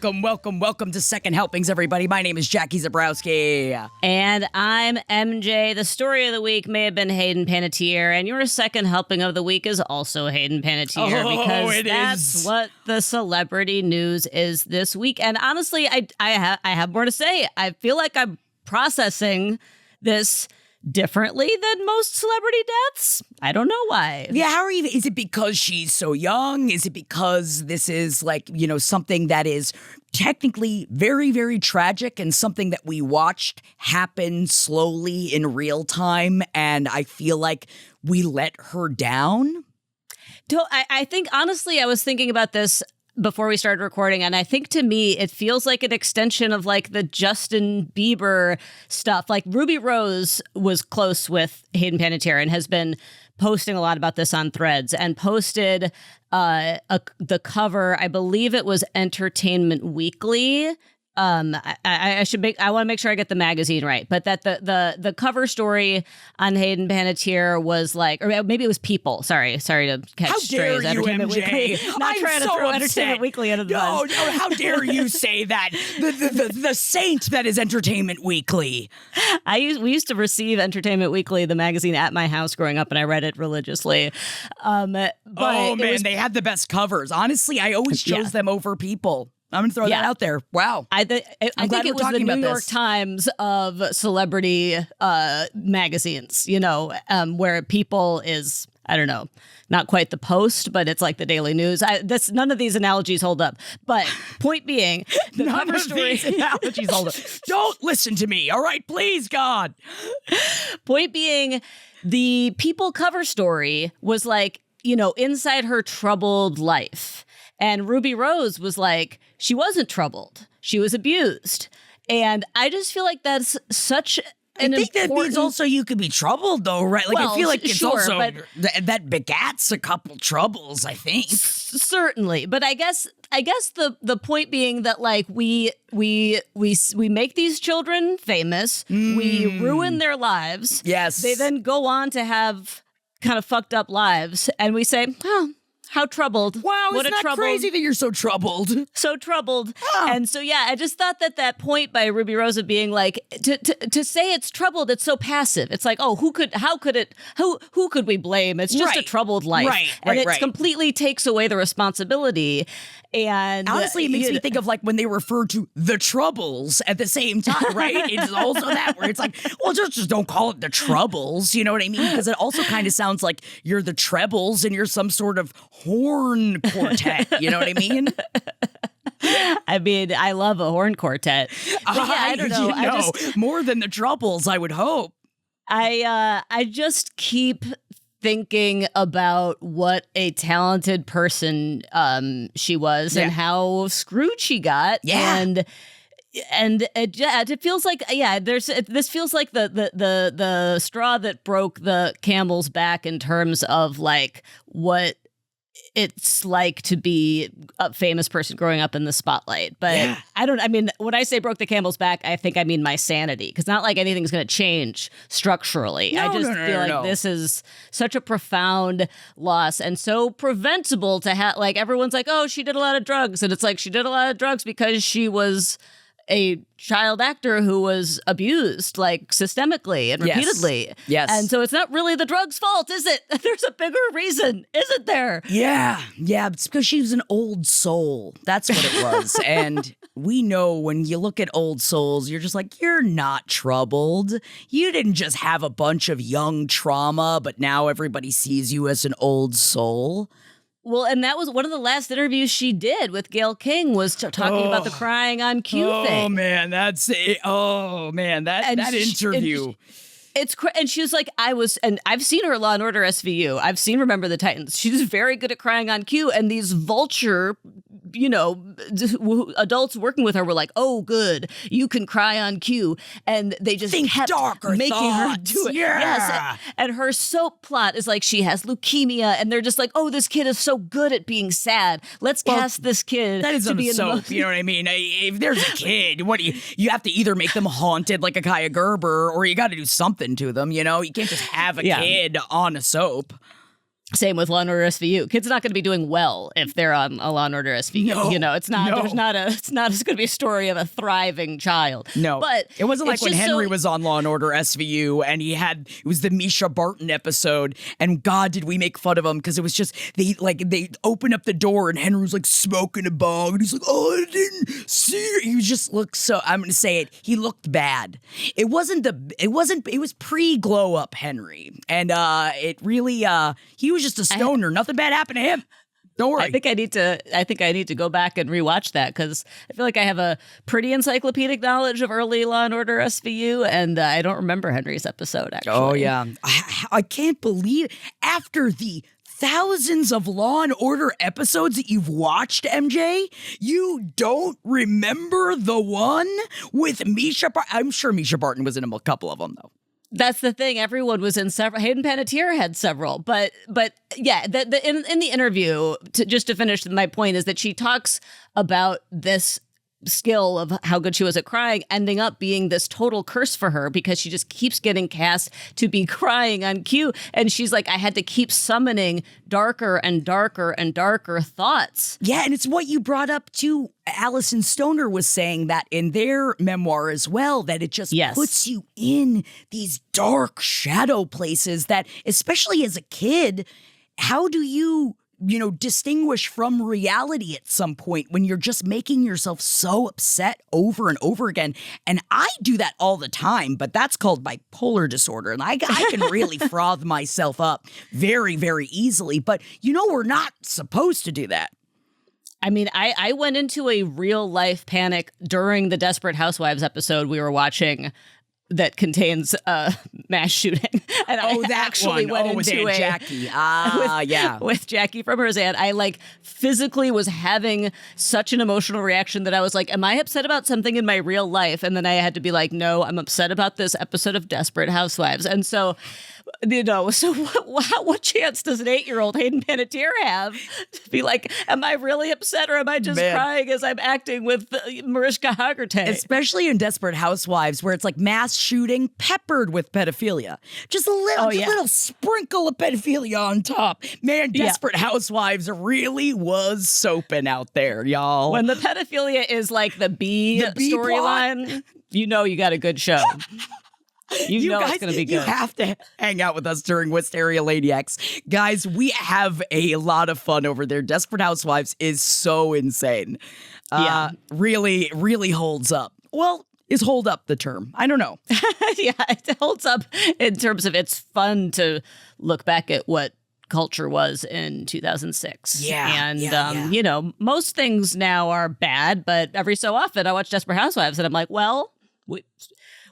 Welcome to Second Helpings, everybody. My name is Jackie Zabrowski. And I'm MJ. The story of the week may have been Hayden Panettiere, and your second helping of the week is also Hayden Panettiere, because that's what the celebrity news is this week. And honestly, I have more to say. I feel like I'm processing this differently than most celebrity deaths. I don't know why. Yeah, how are you? Is it because she's so young? Is it because this is something that is technically very, very tragic and something that we watched happen slowly in real time, and I feel like we let her down? I think, honestly, I was thinking about this before we started recording, and I think to me it feels like an extension of the Justin Bieber stuff. Like Ruby Rose was close with Hayden Panettiere and has been posting a lot about this on Threads, and posted the cover. I believe it was Entertainment Weekly. I want to make sure I get the magazine right, but that the cover story on Hayden Panettiere was or maybe it was People. Sorry to catch how strays. Dare you, Entertainment MJ? Weekly. Not I'm trying to so throw upset. Entertainment Weekly under the bus. No, how dare you say that? The saint that is Entertainment Weekly. We used to receive Entertainment Weekly, the magazine, at my house growing up, and I read it religiously. But they had the best covers. Honestly, I always chose them over People. I'm going to throw that out there. Wow. I think it was the New York Times of celebrity magazines, where People is, I don't know, not quite the Post, but it's like the Daily News. None of these analogies hold up. But point being, the cover story analogies hold up. Don't listen to me, all right? Please, God. Point being, the People cover story was inside her troubled life. And Ruby Rose was she wasn't troubled. She was abused. And I just feel like that's such an I think that means also you could be troubled, though, right? I feel like it's also that begats a couple troubles, I think. Certainly. But I guess the point being that we make these children famous. We ruin their lives. Yes. They then go on to have kind of fucked up lives. And we say, oh, how troubled. Wow, it's not crazy that you're so troubled. So troubled. Oh. And so, I just thought that point by Ruby Rose of being to say it's troubled, it's so passive. It's who could we blame? It's just a troubled life. And it completely takes away the responsibility. And honestly, it makes me think of when they refer to the Troubles at the same time, right? It's also that where it's just don't call it the Troubles. You know what I mean? Because it also kind of sounds like you're the trebles and you're some sort of horn quartet. You know what I mean? I mean, I love a horn quartet. But I don't know. More than the Troubles, I would hope. I just keep thinking about what a talented person she was and how screwed she got. Yeah. And it feels like this feels like the straw that broke the camel's back in terms of what it's like to be a famous person growing up in the spotlight. But when I say broke the camel's back, I think I mean my sanity, because not like anything's going to change structurally. I just feel like this is such a profound loss and so preventable to have. Everyone's oh, she did a lot of drugs. And it's she did a lot of drugs because she was a child actor who was abused systemically and repeatedly. Yes. And so it's not really the drug's fault, is it? There's a bigger reason, isn't there? Yeah. It's because she was an old soul. That's what it was. And we know when you look at old souls, you're just you're not troubled. You didn't just have a bunch of young trauma, but now everybody sees you as an old soul. Well, and that was one of the last interviews she did with Gayle King, was talking about the crying on cue thing. Oh, man, that's it. Oh, man, that interview. And she was and I've seen her Law & Order SVU. I've seen Remember the Titans. She's very good at crying on cue. And these vulture, adults working with her were oh, good, you can cry on cue. And they just kept making her do it. Yeah. Yes. And her soap plot is she has leukemia. And they're just oh, this kid is so good at being sad. Let's cast this kid that is to be soap. You know what I mean? If there's a kid, what do you have to either make them haunted like a Kaya Gerber, or you got to do something to them, you can't just have a kid on a soap. Same with Law and Order SVU. Kids are not going to be doing well if they're on a Law and Order SVU. No, you know, it's not. no. It's not going to be a story of a thriving child. No, but it wasn't like when Henry was on Law and Order SVU and it was the Misha Barton episode, and God, did we make fun of him because it was just they opened up the door and Henry was like smoking a bong and he's like, oh, I didn't see it. He just looked so. I'm going to say it. He looked bad. It was pre-glow up Henry, and it really he was just a stoner. Nothing bad happened to him. Don't worry. I think I need to go back and rewatch that because I feel like I have a pretty encyclopedic knowledge of early Law and Order SVU, and I don't remember Henry's episode, actually. Oh, yeah. I can't believe after the thousands of Law and Order episodes that you've watched, MJ, you don't remember the one with Misha Barton? I'm sure Misha Barton was in a couple of them, though. That's the thing. Everyone was in several. Hayden Panettiere had several, but yeah, in the interview, just to finish, my point is that she talks about this skill of how good she was at crying ending up being this total curse for her because she just keeps getting cast to be crying on cue. And she's like, I had to keep summoning darker and darker and darker thoughts. Yeah, and it's what you brought up too. Allison Stoner was saying that in their memoir as well, that it just puts you in these dark shadow places that, especially as a kid, how do you distinguish from reality at some point when you're just making yourself so upset over and over again? And I do that all the time, but that's called bipolar disorder. And I can really froth myself up very, very easily. But we're not supposed to do that. I mean, I went into a real life panic during the Desperate Housewives episode we were watching that contains mass shooting. And I actually went into with Aunt Jackie. With Jackie from Roseanne. I physically was having such an emotional reaction that I was like, am I upset about something in my real life? And then I had to be like, no, I'm upset about this episode of Desperate Housewives. And so, what chance does an 8-year-old Hayden Panettiere have to be like, am I really upset or am I just crying as I'm acting with Mariska Hargitay? Especially in Desperate Housewives where it's like mass shooting peppered with pedophilia. Just a little sprinkle of pedophilia on top. Man, Desperate Housewives really was soaping out there, y'all. When the pedophilia is like the B storyline, you got a good show. You know guys, it's going to be good. You have to hang out with us during Wisteria Laniacs. Guys, we have a lot of fun over there. Desperate Housewives is so insane. Really, really holds up. Well, is hold up the term? I don't know. Yeah, it holds up in terms of it's fun to look back at what culture was in 2006. And, most things now are bad, but every so often I watch Desperate Housewives and I'm like, well,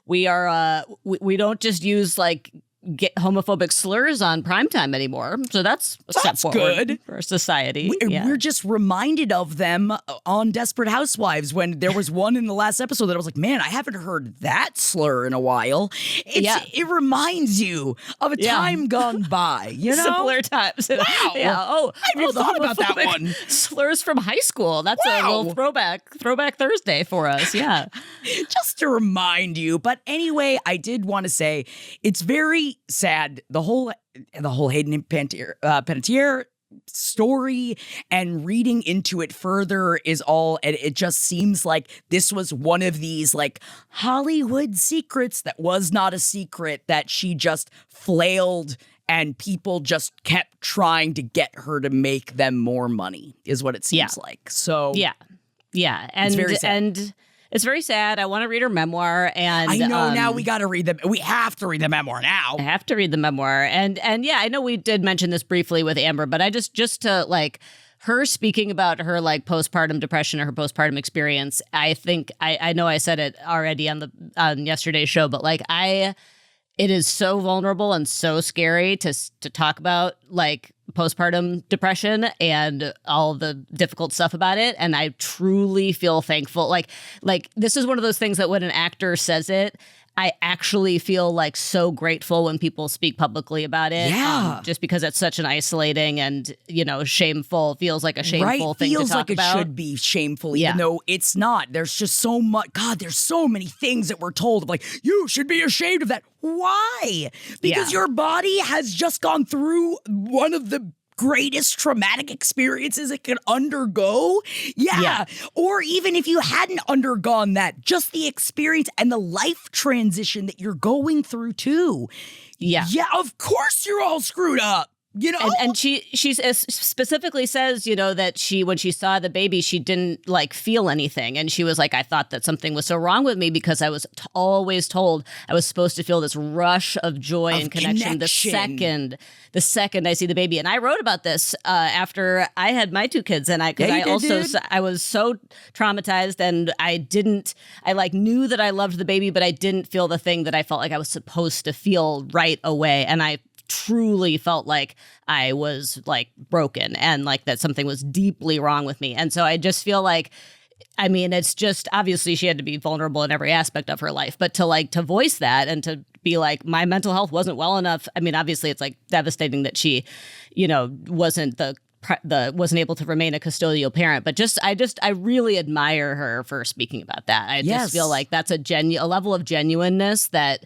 we are we don't just use get homophobic slurs on primetime anymore. So that's a step forward good for society. We're just reminded of them on Desperate Housewives when there was one in the last episode that I was like, man, I haven't heard that slur in a while. It reminds you of a time gone by, Simpler times. Wow. Yeah. Oh, I hadn't thought about that one. Slurs from high school. That's a little throwback Thursday for us. Yeah. Just to remind you. But anyway, I did want to say it's very sad. The whole Hayden Panettiere story and reading into it further is all, and it just seems like this was one of these Hollywood secrets that was not a secret, that she just flailed and people just kept trying to get her to make them more money is what it seems like. So yeah. And it's very sad. And it's very sad. I want to read her memoir, and I know now we got to read them. We have to read the memoir now. I have to read the memoir, and yeah, I know we did mention this briefly with Amber, but I just to her speaking about her postpartum depression or her postpartum experience. I think I know I said it already on yesterday's show, but it is so vulnerable and so scary to talk about postpartum depression and all the difficult stuff about it. And I truly feel thankful. This is one of those things that when an actor says it, I actually feel like so grateful when people speak publicly about it. Yeah. Just because it's such an isolating and, shameful, feels like a shameful thing to feels talk like about. It should be shameful, even though it's not. There's just so much. God, there's so many things that we're told of, like, you should be ashamed of that. Why? Because your body has just gone through one of the greatest traumatic experiences it could undergo. Yeah. Or even if you hadn't undergone that, just the experience and the life transition that you're going through too. Yeah, of course you're all screwed up. And she specifically says, that when she saw the baby, she didn't feel anything. And she was like, I thought that something was so wrong with me because I was always told I was supposed to feel this rush of joy and connection the second I see the baby. And I wrote about this after I had my two kids. And I was so traumatized, and I knew that I loved the baby, but I didn't feel the thing that I felt like I was supposed to feel right away. And I truly felt like I was broken and that something was deeply wrong with me. And so I just feel like, it's just, obviously she had to be vulnerable in every aspect of her life, but to voice that and to be like, my mental health wasn't well enough. Obviously it's devastating that she, wasn't wasn't able to remain a custodial parent, but I really admire her for speaking about that. I just feel like that's a level of genuineness that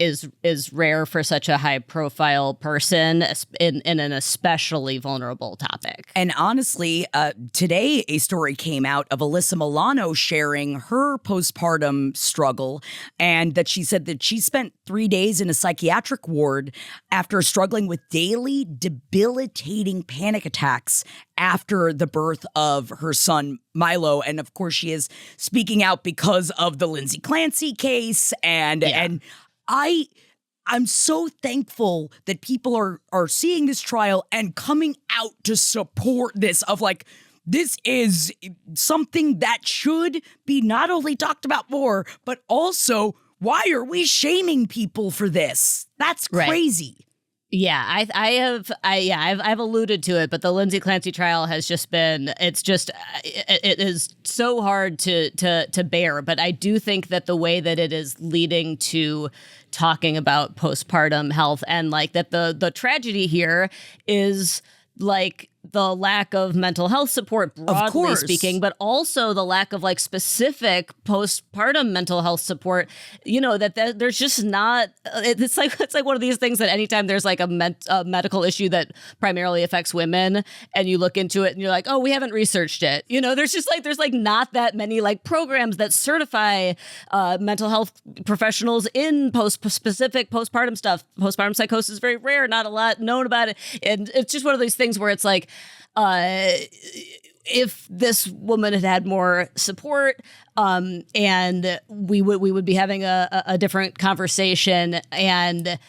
is rare for such a high profile person in an especially vulnerable topic. And honestly, today a story came out of Alyssa Milano sharing her postpartum struggle, and that she said that she spent 3 days in a psychiatric ward after struggling with daily debilitating panic attacks after the birth of her son Milo. And of course she is speaking out because of the Lindsay Clancy case, and I'm so thankful that people are seeing this trial and coming out to support this, of this is something that should be not only talked about more, but also, why are we shaming people for this? That's crazy. Right. Yeah, I've alluded to it, but the Lindsay Clancy trial has just been, it is so hard to bear. But I do think that the way that it is leading to talking about postpartum health, and that the tragedy here is the lack of mental health support, broadly speaking, but also the lack of specific postpartum mental health support. That there's just not. It's like one of these things that anytime there's a medical issue that primarily affects women, and you look into it and you're like, oh, we haven't researched it. There's just there's not that many programs that certify mental health professionals in specific postpartum stuff. Postpartum psychosis is very rare, not a lot known about it, and it's just one of these things where it's if this woman had had more support, and we would be having a different conversation. And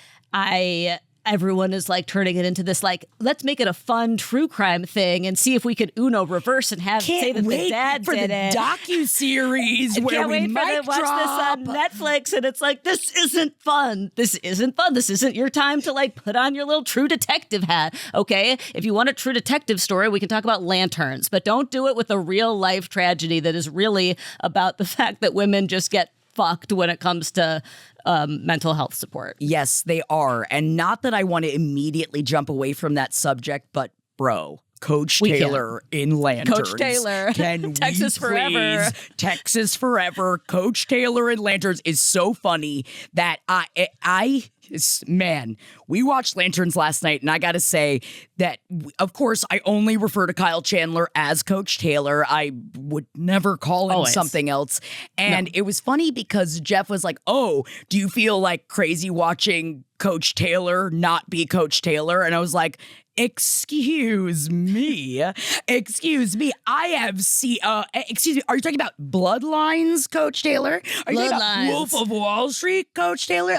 everyone is turning it into this let's make it a fun true crime thing and see if we could reverse and say that the dad did it. Docu-series where we might watch this on Netflix, and it's this isn't fun. This isn't fun. This isn't your time to put on your little True Detective hat. Okay, if you want a True Detective story, we can talk about lanterns, but don't do it with a real life tragedy that is really about the fact that women just get fucked when it comes to mental health support. Yes, they are. And not that I want to immediately jump away from that subject, but bro, Coach Taylor in Lanterns. Coach Taylor. Can Texas we forever. Please? Texas forever. Coach Taylor in Lanterns is so funny that man, we watched Lanterns last night, and I gotta say that, of course, I only refer to Kyle Chandler as Coach Taylor. I would never call him something else. And it was funny because Jeff was like, oh, do you feel crazy watching Coach Taylor not be Coach Taylor? And I was like, excuse me. I have seen, excuse me, are you talking about Bloodlines, Coach Taylor? Are you talking about Wolf of Wall Street, Coach Taylor?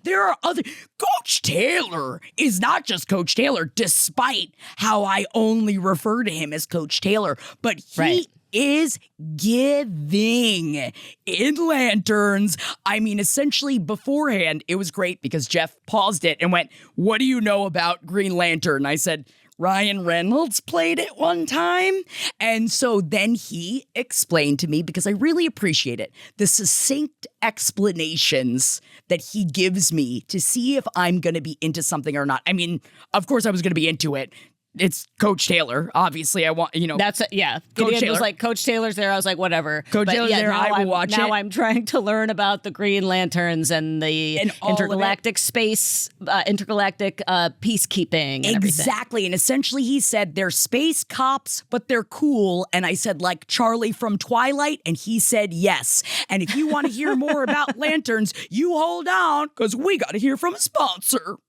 There are other, Coach Taylor is not just Coach Taylor, despite how I only refer to him as Coach Taylor, but he is giving in Lanterns. Essentially beforehand, it was great because Jeff paused it and went, what do you know about Green Lantern? I said, Ryan Reynolds played it one time. And so then he explained to me, because I really appreciate it, the succinct explanations that he gives me to see if I'm going to be into something or not. I mean, of course I was going to be into it. It's Coach Taylor. Obviously, I want, That's yeah. Coach Gideon Taylor. was like, Coach Taylor's there. I was like, whatever. Coach Taylor's there. I will watch it. Now I'm trying to learn about the Green Lanterns and the intergalactic space, intergalactic peacekeeping and everything. Exactly. And essentially he said they're space cops, but they're cool. And I said, like Charlie from Twilight? And he said, yes. And if you want to hear more about lanterns, you hold on, because we got to hear from a sponsor.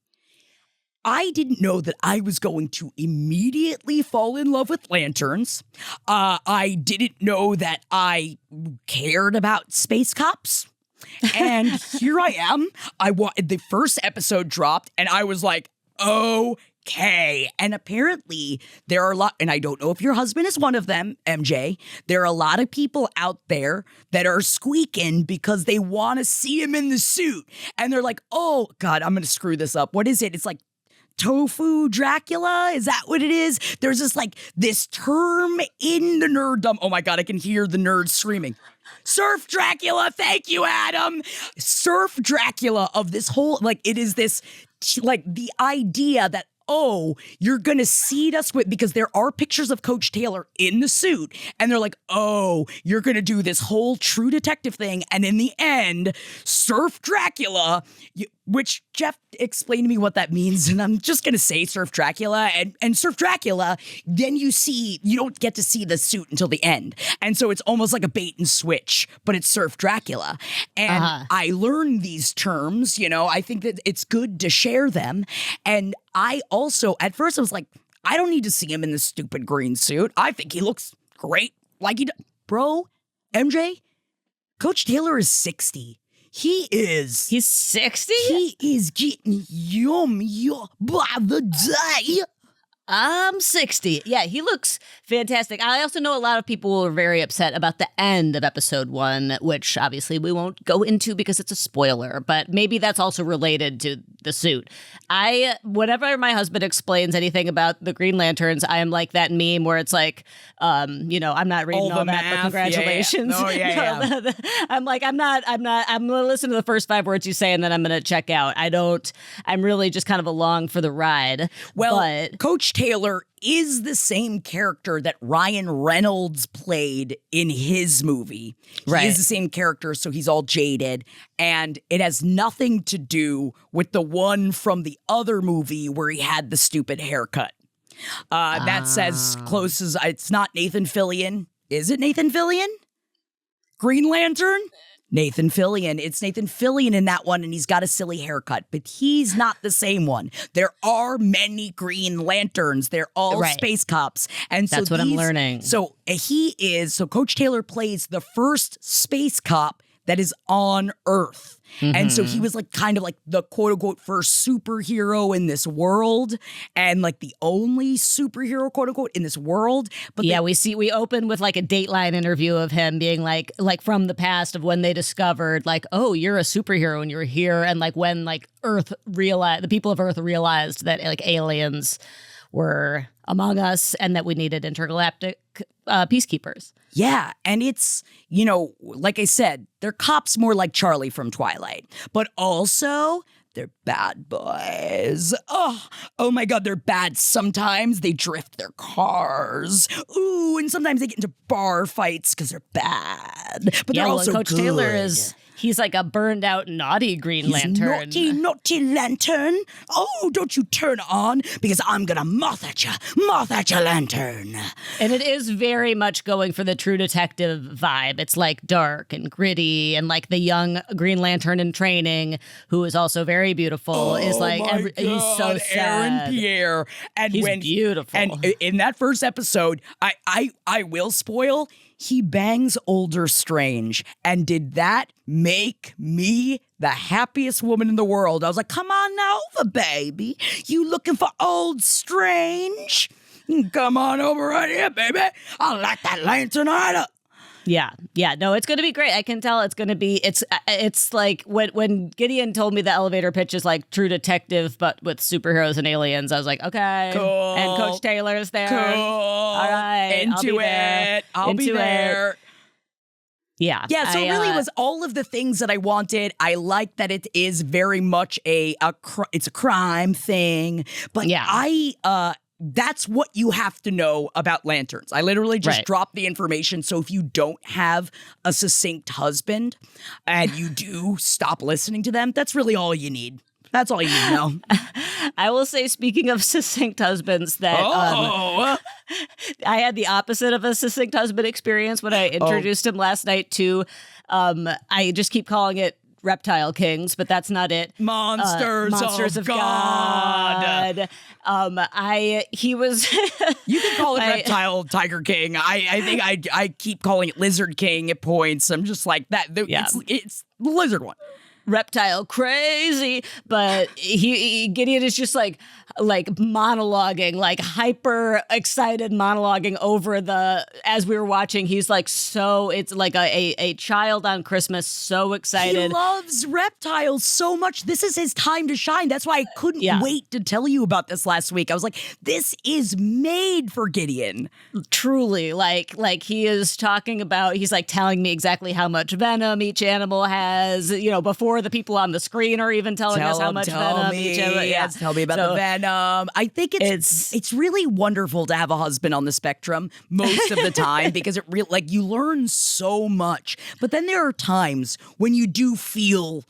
I didn't know that I was going to immediately fall in love with lanterns. I didn't know that I cared about space cops. And here I am. The first episode dropped, and I was like, okay. And apparently there are a lot, and I don't know if your husband is one of them, MJ. There are a lot of people out there that are squeaking because they want to see him in the suit. And they're like, oh, God, I'm going to screw this up. What is it? It's like tofu Dracula? Is that what it is? There's this term in the nerddom. Oh my God, I can hear the nerds screaming. Surf Dracula. Thank you, Adam. Surf Dracula of this whole, it is this, the idea that, oh, you're going to seed us with, because there are pictures of Coach Taylor in the suit, and they're like, oh, you're going to do this whole True Detective thing, and in the end, Surf Dracula, which Jeff explained to me what that means, and I'm just going to say Surf Dracula, and Surf Dracula, then you don't get to see the suit until the end, and so it's almost like a bait and switch, but it's Surf Dracula, and I learned these terms, I think that it's good to share them, and I also, at first I was like, I don't need to see him in this stupid green suit. I think he looks great. Bro, MJ, Coach Taylor is 60. He's 60? He is getting yum by the day. I'm 60. Yeah, he looks fantastic. I also know a lot of people were very upset about the end of episode 1, which obviously we won't go into because it's a spoiler, but maybe that's also related to the suit. Whenever my husband explains anything about the Green Lanterns, I am like that meme where it's like, I'm not reading all that, but congratulations. Yeah. I'm like, I'm going to listen to the first 5 words you say and then I'm going to check out. I'm really just kind of along for the ride. Well, Coach Taylor is the same character that Ryan Reynolds played in his movie. Right. He is the same character, so he's all jaded. And it has nothing to do with the one from the other movie where he had the stupid haircut. That's as close as... It's not Nathan Fillion. Is it Nathan Fillion? Green Lantern? Nathan Fillion. It's Nathan Fillion in that one, and he's got a silly haircut, but he's not the same one. There are many Green Lanterns. They're all space cops. And so that's what I'm learning. So Coach Taylor plays the first space cop that is on Earth. Mm-hmm. And so he was kind of the quote unquote first superhero in this world, and the only superhero quote unquote in this world. But we open with a Dateline interview of him being like from the past of when they discovered oh, you're a superhero and you're here, and when Earth realized, the people of Earth realized that aliens were among us and that we needed intergalactic peacekeepers. Yeah, and it's, like I said, they're cops more like Charlie from Twilight, but also they're bad boys. Oh my God, they're bad. Sometimes they drift their cars. Ooh, and sometimes they get into bar fights because they're bad. But they're also Coach good. Taylor he's like a burned out, naughty Green Lantern. Naughty Lantern. Oh, don't you turn on, because I'm gonna moth at your lantern. And it is very much going for the True Detective vibe. It's dark and gritty, and the young Green Lantern in training, who is also very beautiful, is he's so sad. Aaron Pierre. And he's beautiful. And in that first episode, I will spoil, he bangs Older Strange. And did that make me the happiest woman in the world? I was like, come on over, baby. You looking for Old Strange? Come on over right here, baby. I'll light that lantern right up. Yeah. No, it's going to be great. I can tell it's going to be. It's like when Gideon told me the elevator pitch is like True Detective, but with superheroes and aliens. I was like, okay, cool. And Coach Taylor's there. Cool. All right, Into it. I'll be there. Yeah. Yeah, so it really was all of the things that I wanted. I like that it is very much it's a crime thing, but that's what you have to know about lanterns. I literally just dropped the information. So if you don't have a succinct husband and you do stop listening to them, that's really all you need. That's all you need to know. I will say, speaking of succinct husbands, that I had the opposite of a succinct husband experience when I introduced him last night to, I just keep calling it Reptile Kings, but that's not it. Monsters of God. He was. You can call it Reptile Tiger King. I think I keep calling it Lizard King at points. I'm just like that. It's the lizard one. Reptile crazy, but Gideon is just like monologuing, like hyper excited monologuing over as we were watching. He's like, so it's like a child on Christmas, so excited. He loves reptiles so much. This is his time to shine. That's why I couldn't wait to tell you about this last week. I was like, this is made for Gideon. Truly, like he is talking about, he's like telling me exactly how much venom each animal has, before the people on the screen are even telling us how much venom each animal has. Tell me about the venom. I think it's really wonderful to have a husband on the spectrum most of the time because it really, like, you learn so much. But then there are times when you do feel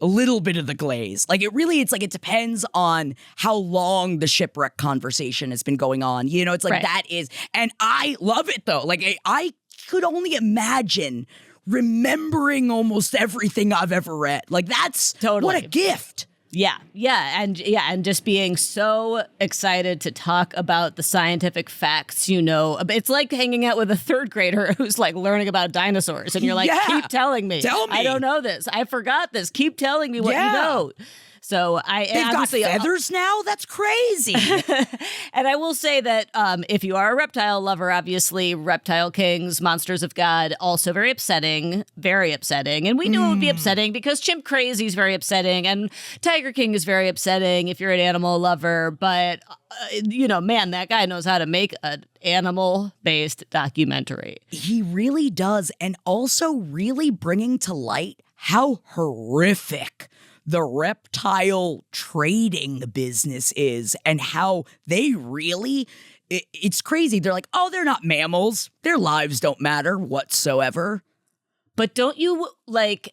a little bit of the glaze. Like it depends on how long the shipwreck conversation has been going on. It's like that is, and I love it though. Like I could only imagine remembering almost everything I've ever read. Like that's what a gift. Yeah, and just being so excited to talk about the scientific facts, It's like hanging out with a third grader who's like learning about dinosaurs, and you're like, keep telling me. Tell me. I don't know this. I forgot this. Keep telling me what you know. So they've got feathers now? That's crazy. And I will say that if you are a reptile lover, obviously Reptile Kings, Monsters of God, also very upsetting. And we knew it would be upsetting because Chimp Crazy is very upsetting and Tiger King is very upsetting if you're an animal lover. But, man, that guy knows how to make an animal-based documentary. He really does. And also really bringing to light how horrific the reptile trading business is and how they really, it's crazy. They're like, oh, they're not mammals. Their lives don't matter whatsoever. But don't you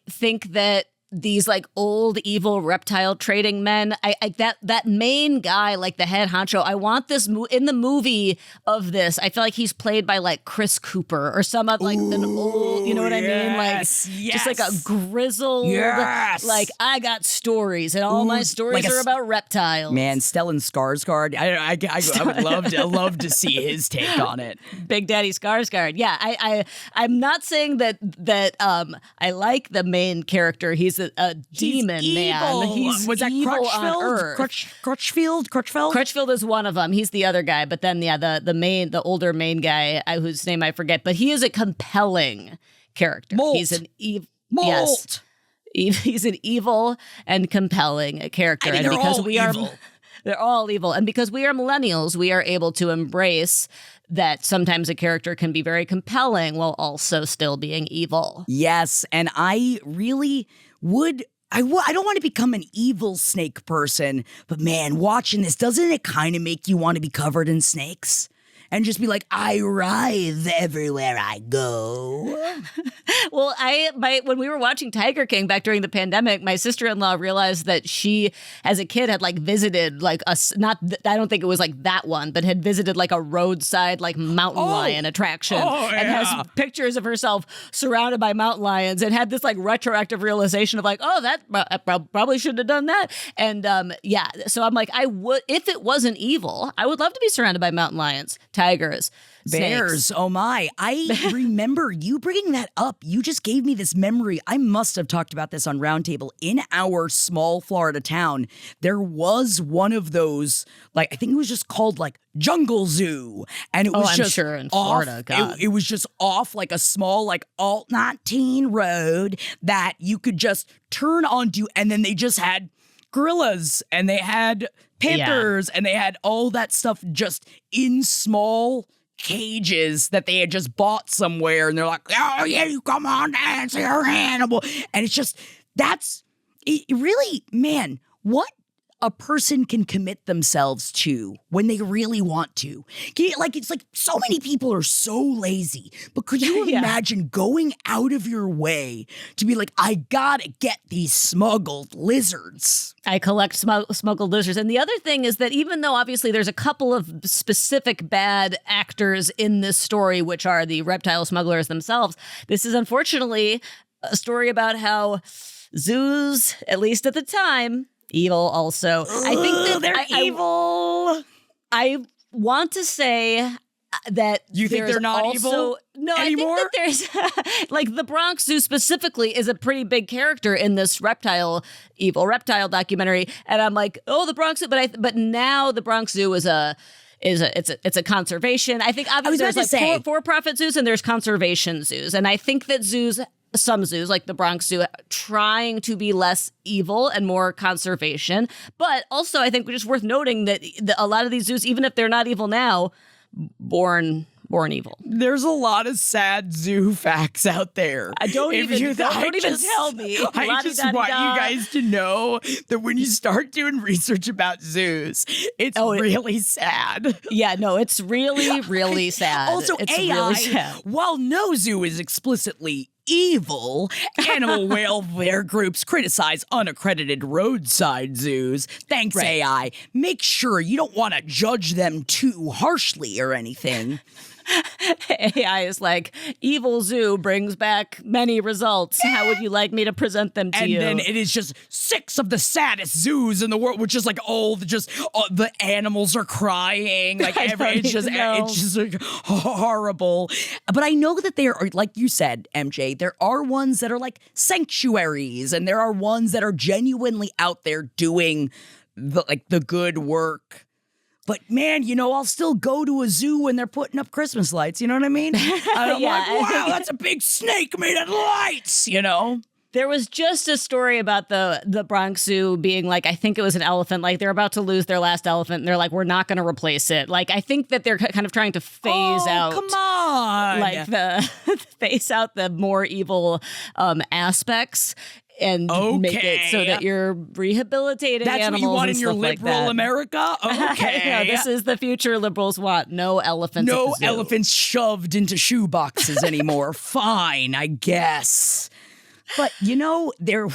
think that these old evil reptile trading men, that main guy, the head honcho, I want this in the movie of this. I feel like he's played by Chris Cooper or some of an old, you know what I mean? Just a grizzled, I got stories and all my stories are about reptiles. Man, Stellan Skarsgård, I would love to see his take on it. Big Daddy Skarsgård. Yeah, I'm not saying that I like the main character. He's a demon man. He's was that evil Crutchfield? on Earth. Crutchfield? Crutchfield is one of them. He's the other guy. But then, the older main guy, whose name I forget. But he is a compelling character. Molt. He's an evil. Molt. Yes, he's an evil and compelling character. I mean, and because we are. They're all evil. And because we are millennials, we are able to embrace that sometimes a character can be very compelling while also still being evil. Yes, and I really would. I don't want to become an evil snake person, but man, watching this, doesn't it kind of make you want to be covered in snakes? And just be like, I writhe everywhere I go. Well, when we were watching Tiger King back during the pandemic, my sister-in-law realized that she, as a kid, had visited I don't think it was that one, but had visited a roadside mountain lion attraction and has pictures of herself surrounded by mountain lions and had this retroactive realization of I probably shouldn't have done that. And so I'm I would, if it wasn't evil, I would love to be surrounded by mountain lions. tigers, bears. snakes. Oh my. I remember you bringing that up. You just gave me this memory. I must have talked about this on Roundtable. In our small Florida town, there was one of those, like, I think it was just called like Jungle Zoo. And it was I'm just sure in off, Florida, God. it was just off like a small like alt 19 road that you could just turn onto, and then they just had gorillas and they had panthers and they had all that stuff just in small cages that they had just bought somewhere, and they're like, oh yeah, you come on dance, you're animal. And it's just, that's it really, man, what a person can commit themselves to when they really want to. Like, it's like so many people are so lazy, but could you imagine going out of your way to be like, I gotta get these smuggled lizards? I collect smuggled lizards. And the other thing is that even though obviously there's a couple of specific bad actors in this story, which are the reptile smugglers themselves, this is unfortunately a story about how zoos, at least at the time, evil also. I think that they're evil. I want to say that you think they're not also, evil no, anymore? I think that there's like the Bronx Zoo specifically is a pretty big character in this evil reptile documentary, and I'm like, oh, the Bronx Zoo, but now the Bronx Zoo is a conservation. I think obviously there's like for-profit zoos and there's conservation zoos, and I think that some zoos, like the Bronx Zoo, trying to be less evil and more conservation. But also, I think it's just worth noting that a lot of these zoos, even if they're not evil now, born evil. There's a lot of sad zoo facts out there. Don't even tell me. I just want you guys to know that when you start doing research about zoos, it's really sad. Yeah, no, it's really, really sad. Also, it's AI, really sad. While no zoo is explicitly evil, animal welfare groups criticize unaccredited roadside zoos. Thanks, right. AI. Make sure you don't want to judge them too harshly or anything. AI is like, evil zoo brings back many results. How would you like me to present them to you? And then it is just 6 of the saddest zoos in the world, which is like the animals are crying. Like it's just like, horrible. But I know that there are, like you said, MJ, there are ones that are like sanctuaries, and there are ones that are genuinely out there doing the good work. But man, I'll still go to a zoo when they're putting up Christmas lights. You know what I mean? And I'm like, wow, that's a big snake made of lights, There was just a story about the Bronx Zoo being like, I think it was an elephant. Like, they're about to lose their last elephant, and they're like, we're not going to replace it. Like, I think that they're kind of trying to phase out. Come on. Like, phase out the more evil aspects. And make it so that you're rehabilitating animals. That's what you want in your liberal America? Okay. No, this is the future liberals want. No elephants. No elephants shoved into shoe boxes anymore. Fine, I guess. But,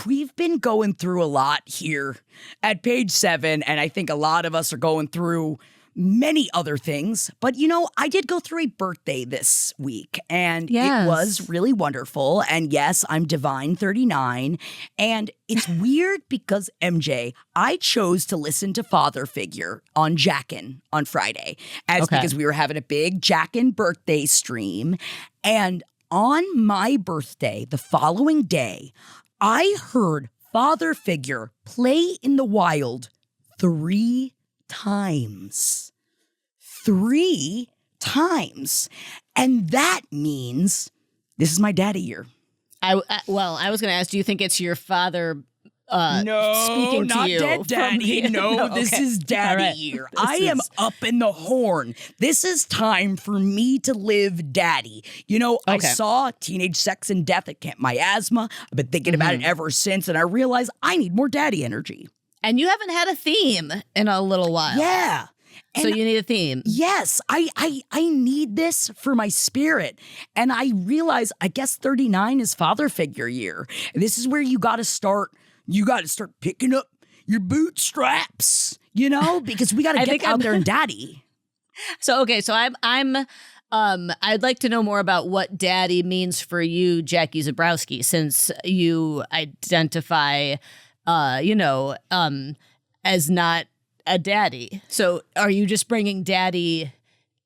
we've been going through a lot here at Page 7, and I think a lot of us are going through many other things. But, I did go through a birthday this week, and it was really wonderful. And yes, I'm Divine 39. And it's weird because, MJ, I chose to listen to Father Figure on Jackin' on Friday, because we were having a big Jackin' birthday stream. And on my birthday, the following day, I heard Father Figure play in the wild 3 times. 3 times. And that means this is my daddy year. I was going to ask, do you think it's your father speaking to you? No, not dead daddy. This is daddy year. I am up in the horn. This is time for me to live daddy. I saw Teenage Sex and Death at Camp Miasma. I've been thinking about it ever since, and I realized I need more daddy energy. And you haven't had a theme in a little while. Yeah. So you need a theme. Yes, I need this for my spirit. And I realize, I guess 39 is Father Figure year. And this is where you got to start picking up your bootstraps, because we got to get out there and daddy. So I'd like to know more about what daddy means for you, Jackie Zabrowski, since you identify, as not a daddy. So are you just bringing daddy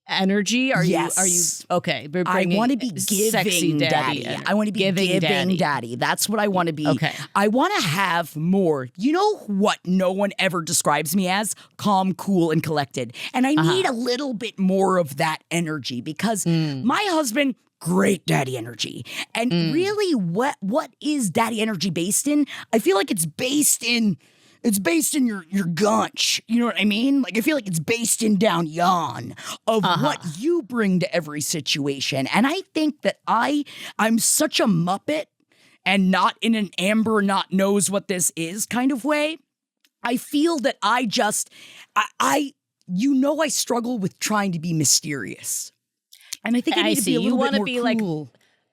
energy? Are Yes. you okay? We're I bringing want to be sexy giving daddy. I want to be giving daddy. That's what I want to be. Okay. I want to have more. You know what no one ever describes me as? Calm, cool, and collected. And I need a little bit more of that energy because my husband, great daddy energy. And really, what is daddy energy based in? I feel like it's based in your gunch. You know what I mean? Like, I feel like it's based in down yon of what you bring to every situation. And I think that I'm such a Muppet and not in an Amber not knows what this is kind of way. I feel that I struggle with trying to be mysterious. And I think I need to be a little bit more cool. Like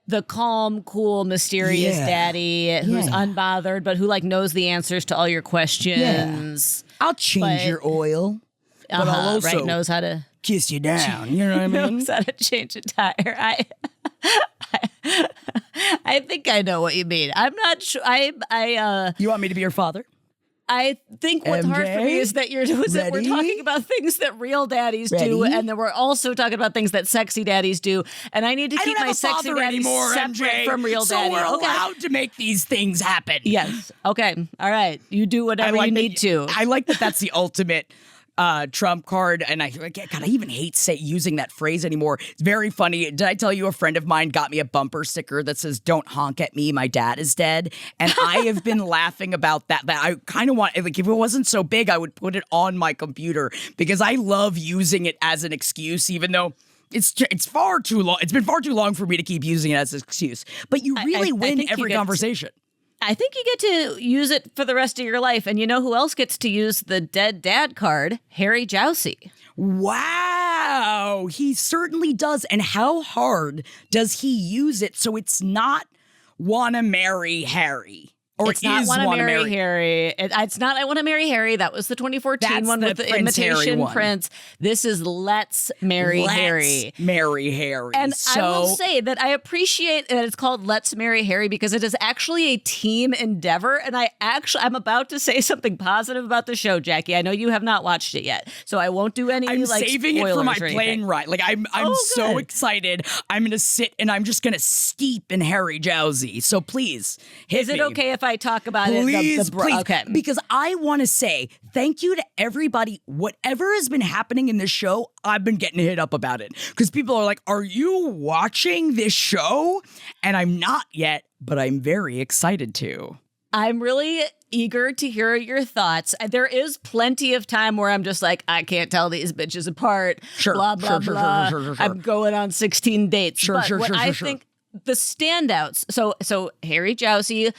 the calm, cool, mysterious daddy who's unbothered, but who like knows the answers to all your questions. Yeah. I'll change your oil, but I'll also knows how to kiss you down. You know what I mean? Knows how to change a tire. I think I know what you mean. I'm not sure. You want me to be your father? I think what's hard for me is that we're talking about things that real daddies do, and then we're also talking about things that sexy daddies do. And I need to keep my sexy daddies separate from real daddy. So we're allowed to make these things happen. Yes. Okay. All right. You do whatever you need to. I like that. That's the ultimate trump card, and I even hate using that phrase anymore. It's very funny. Did I tell you a friend of mine got me a bumper sticker that says "Don't honk at me, my dad is dead"? And I have been laughing about that. That I kind of want, like, if it wasn't so big, I would put it on my computer because I love using it as an excuse, even though it's far too long. It's been far too long for me to keep using it as an excuse. But you really win every conversation. I think you get to use it for the rest of your life. And you know who else gets to use the dead dad card? Harry Jowsey. Wow. He certainly does. And how hard does he use it so it's not wanna marry Harry? Or it's not Want to Marry Harry. It's not I Want to Marry Harry. That was the 2014 one with the Imitation Prince. This is Let's Marry Harry. Marry Harry. And I will say that I appreciate that it's called Let's Marry Harry because it is actually a team endeavor. And I'm about to say something positive about the show, Jackie. I know you have not watched it yet, so I won't do any. I'm saving it for my plane ride. Like I'm so excited. I'm gonna sit and I'm just gonna steep in Harry Jowsey. So please, is it okay if I talk about please, it? Please, okay. Because I want to say thank you to everybody. Whatever has been happening in this show, I've been getting hit up about it. Because people are like, are you watching this show? And I'm not yet, but I'm very excited to. I'm really eager to hear your thoughts. There is plenty of time where I'm just like, I can't tell these bitches apart. Sure, blah, blah, blah. Sure. I'm going on 16 dates. Sure. I think the standouts. So Harry Jowsey,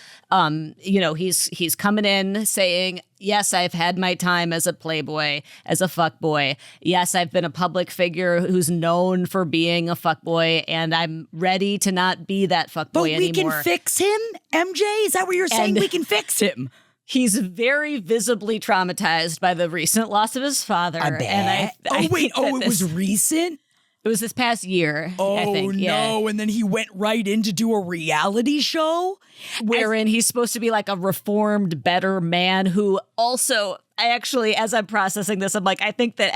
he's coming in saying, yes, I've had my time as a playboy, as a fuckboy. Yes, I've been a public figure who's known for being a fuckboy, and I'm ready to not be that fuckboy anymore. But we can fix him, MJ? Is that what you're saying? We can fix him. He's very visibly traumatized by the recent loss of his father. I bet. And it was recent? It was this past year, I think. No, and then he went right in to do a reality show? Wherein he's supposed to be like a reformed, better man who also, as I'm processing this, I'm like, I think that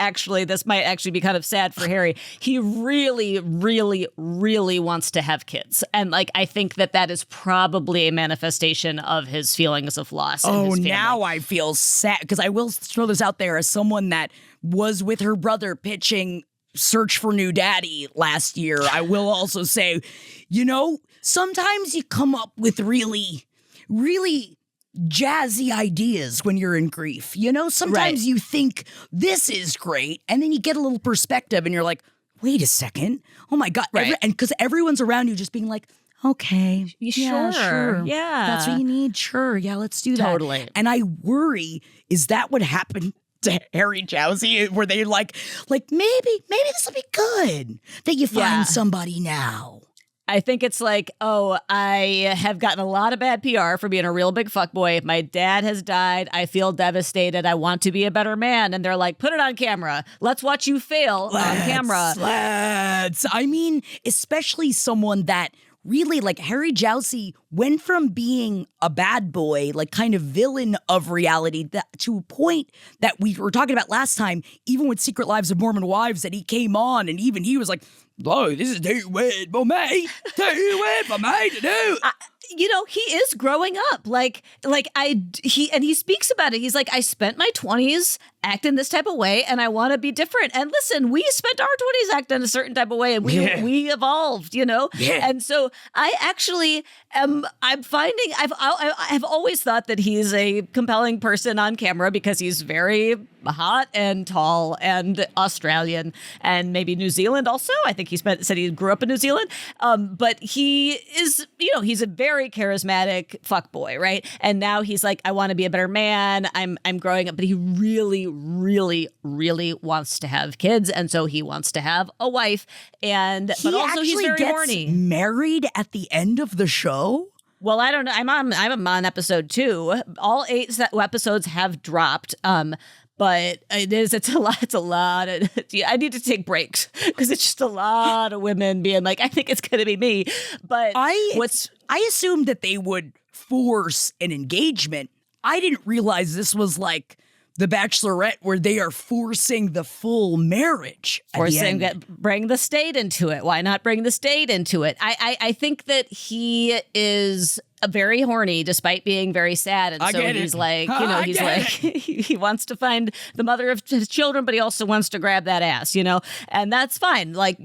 this might actually be kind of sad for Harry. He really, really, really wants to have kids. And like, I think that is probably a manifestation of his feelings of loss. Oh, now I feel sad. Because I will throw this out there as someone that was with her brother pitching Search for New Daddy last year. I will also say, sometimes you come up with really, really jazzy ideas when you're in grief. Sometimes you think this is great, and then you get a little perspective and you're like, wait a second. Oh my God. Right. And because everyone's around you just being like, okay. Yeah, sure. Yeah. That's what you need. Sure. Yeah, let's do that. Totally. And I worry, is that what happened to Harry Jowsey? Were they like maybe this will be good that you find somebody now? I think it's like, I have gotten a lot of bad PR for being a real big fuckboy. My dad has died. I feel devastated. I want to be a better man. And they're like, put it on camera. Let's watch you fail on camera. I mean, especially someone that really, like, Harry Jowsey went from being a bad boy, like kind of villain of reality, to a point that we were talking about last time, even with Secret Lives of Mormon Wives, that he came on and even he was like, oh, this is too weird for me. Too weird for me to do. He is growing up. He speaks about it. He's like, I spent my 20s acting this type of way and I want to be different. And listen, we spent our 20s acting a certain type of way and we evolved, Yeah. And so I actually I'm finding, I've always thought that he's a compelling person on camera because he's very hot and tall and Australian and maybe New Zealand also. I think said he grew up in New Zealand. But he is, he's a very charismatic fuckboy, right? And now he's like, I want to be a better man. I'm growing up, but he really, really, really wants to have kids. And so he wants to have a wife. But also he's very horny. Married at the end of the show? Well, I don't know. I'm on episode 2. All 8 episodes have dropped. But it's a lot. I need to take breaks because it's just a lot of women being like, I think it's going to be me. But I assumed that they would force an engagement. I didn't realize this was like The Bachelorette, where they are forcing the full marriage. Bring the state into it. Why not bring the state into it? I think that he is very horny despite being very sad. And so he's like, he wants to find the mother of his children, but he also wants to grab that ass, and that's fine. Like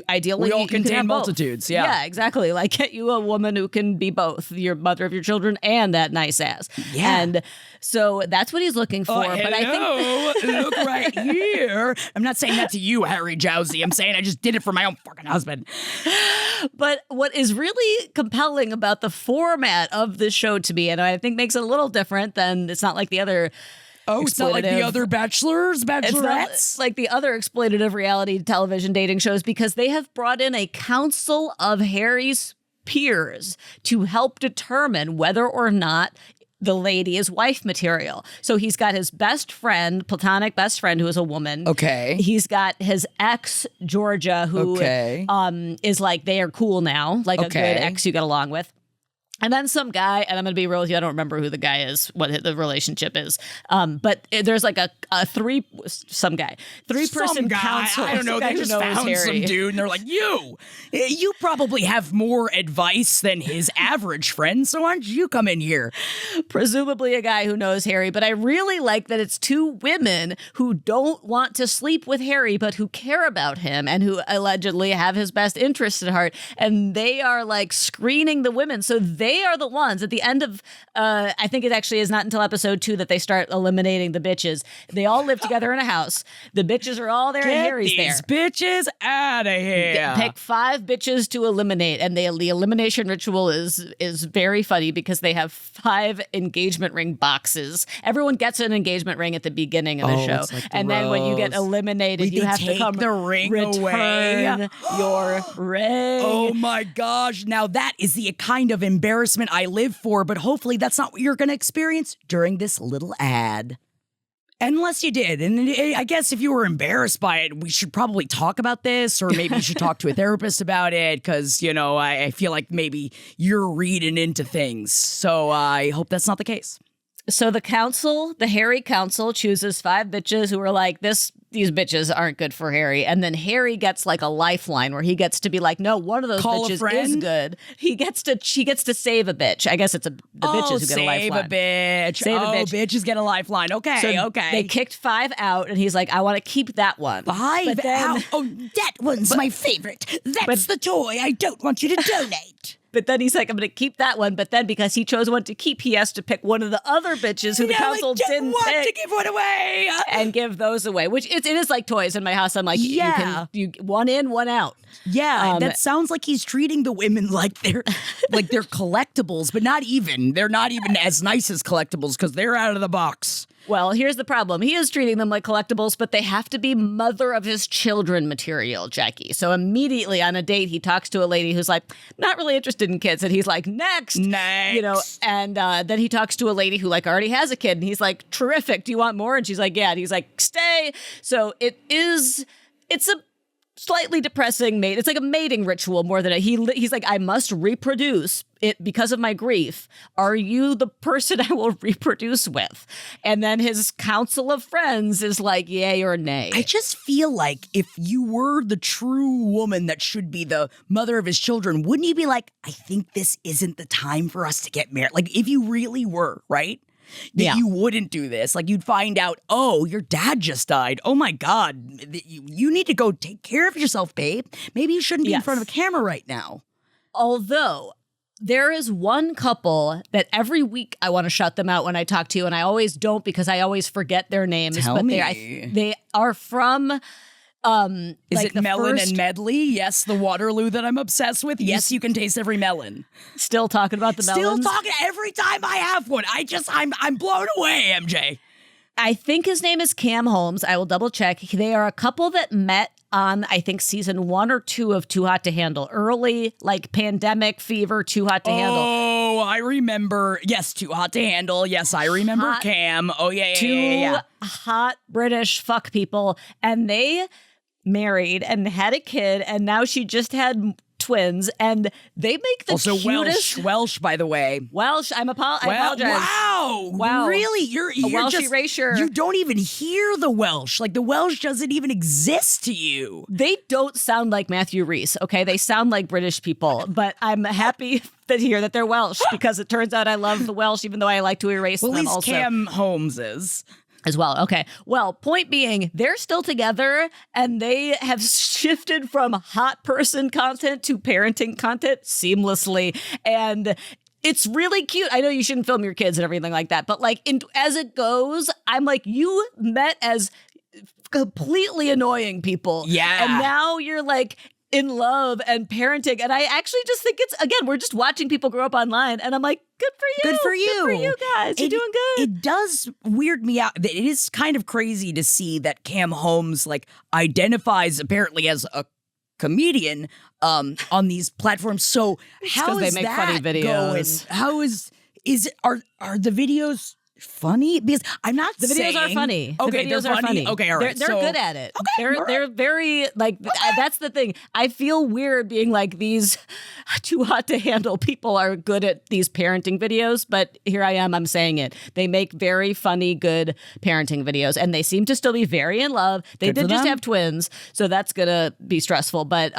ideally, we all contain multitudes. Yeah. Yeah, exactly. Like get you a woman who can be both your mother of your children and that nice ass. Yeah. And so that's what he's looking for. But I think look right here. I'm not saying that to you, Harry Jowsey. I'm saying I just did it for my own fucking husband. But what is really compelling about the format of this show to me, and I think makes it a little different than it's not like the other. Oh, it's not like the other bachelorettes? It's not like the other exploitative reality television dating shows because they have brought in a council of Harry's peers to help determine whether or not the lady is wife material. So he's got his best friend, platonic best friend, who is a woman. Okay. He's got his ex, Georgia, who is like, they are cool now, like a good ex you get along with. And then some guy, and I'm going to be real with you, I don't remember who the guy is, what the relationship is. But there's like a three-person council. I don't know, they just found some dude, and they're like, you probably have more advice than his average friend, so why don't you come in here? Presumably a guy who knows Harry, but I really like that it's 2 women who don't want to sleep with Harry, but who care about him, and who allegedly have his best interests at heart, and they are like screening the women, so they are the ones at the end of, I think it actually is not until episode 2 that they start eliminating the bitches. They all live together in a house. The bitches are all there and Harry's there. Get these bitches out of here. Pick 5 bitches to eliminate. And the elimination ritual is very funny because they have 5 engagement ring boxes. Everyone gets an engagement ring at the beginning of the show. Like and then when you get eliminated, you have to come the ring return your ring. Oh my gosh. Now that is the kind of embarrassment I live for, but hopefully that's not what you're going to experience during this little ad. Unless you did. And I guess if you were embarrassed by it, we should probably talk about this, or maybe you should talk to a therapist about it, because, I feel like maybe you're reading into things. So I hope that's not the case. So the Harry council chooses 5 bitches who are like, these bitches aren't good for Harry. And then Harry gets like a lifeline where he gets to be like, no, one of those bitches is good. She gets to save a bitch. I guess it's the bitches who get a lifeline. Save a bitch. Bitches get a lifeline. Okay. They kicked 5 out and he's like, I want to keep that one. 5 out? Oh, that one's my favorite. That's the toy I don't want you to donate. But then he's like, I'm going to keep that one. But then because he chose one to keep, he has to pick one of the other bitches who the council didn't want to give one away. And give those away, which it is like toys in my house. I'm like, you one in, one out. Yeah, that sounds like he's treating the women like they're collectibles, but not even. They're not even as nice as collectibles because they're out of the box. Well, here's the problem. He is treating them like collectibles, but they have to be mother of his children material, Jackie. So immediately on a date, he talks to a lady who's like, not really interested in kids. And he's like, next. And then he talks to a lady who like already has a kid. And he's like, terrific. Do you want more? And she's like, yeah. And he's like, stay. So it's a slightly depressing mate. It's like a mating ritual more than he's like, I must reproduce it because of my grief. Are you the person I will reproduce with? And then his council of friends is like, yay or nay. I just feel like if you were the true woman that should be the mother of his children, wouldn't you be like, I think this isn't the time for us to get married? Like, if you really were, right? That you wouldn't do this. Like, you'd find out, oh, your dad just died. Oh my God. You need to go take care of yourself, babe. Maybe you shouldn't be in front of a camera right now. Although there is one couple that every week I want to shout them out when I talk to you, and I always don't because I always forget their names. Tell me. They are from... Is it Melon and Medley? Yes, the Waterloo that I'm obsessed with. Yes, you can taste every melon. Still talking about the melons? Still talking every time I have one. I'm blown away, MJ. I think his name is Cam Holmes. I will double check. They are a couple that met on, I think, season 1 or 2 of Too Hot to Handle. Early, like, pandemic fever, Too Hot to Handle. Oh, I remember. Yes, Too Hot to Handle. Yes, I remember Cam. Oh, yeah. Two hot British fuck people. And they married and had a kid, and now she just had twins, and they make the cutest... Welsh, by the way. Welsh, I apologize. Wow. Really? You're Welsh just... erasure. You don't even hear the Welsh. Like, the Welsh doesn't even exist to you. They don't sound like Matthew Rhys, okay? They sound like British people, but I'm happy to hear that they're Welsh, because it turns out I love the Welsh, even though I like to erase them also. At least Cam Holmes is... as well. Okay. Well, point being, they're still together, and they have shifted from hot person content to parenting content seamlessly. And it's really cute. I know you shouldn't film your kids and everything like that, but like as it goes, I'm like, you met as completely annoying people. Yeah. And now you're like in love and parenting. And I actually just think it's, again, we're just watching people grow up online, and I'm like, good for you. Good for you. Good for you guys. You're doing good. It does weird me out. It is kind of crazy to see that Cam Holmes like identifies apparently as a comedian on these platforms. So how is they make that funny videos. going? How is it? Are the videos funny? Because I'm not the videos are funny. Okay, the videos they're are funny. Okay, all right. They're good at it. Okay, they're very like that's the thing. I feel weird being like these Too Hot to Handle people are good at these parenting videos, but here I am. I'm saying it. They make very funny, good parenting videos, and they seem to still be very in love. They did just have twins, so that's gonna be stressful. But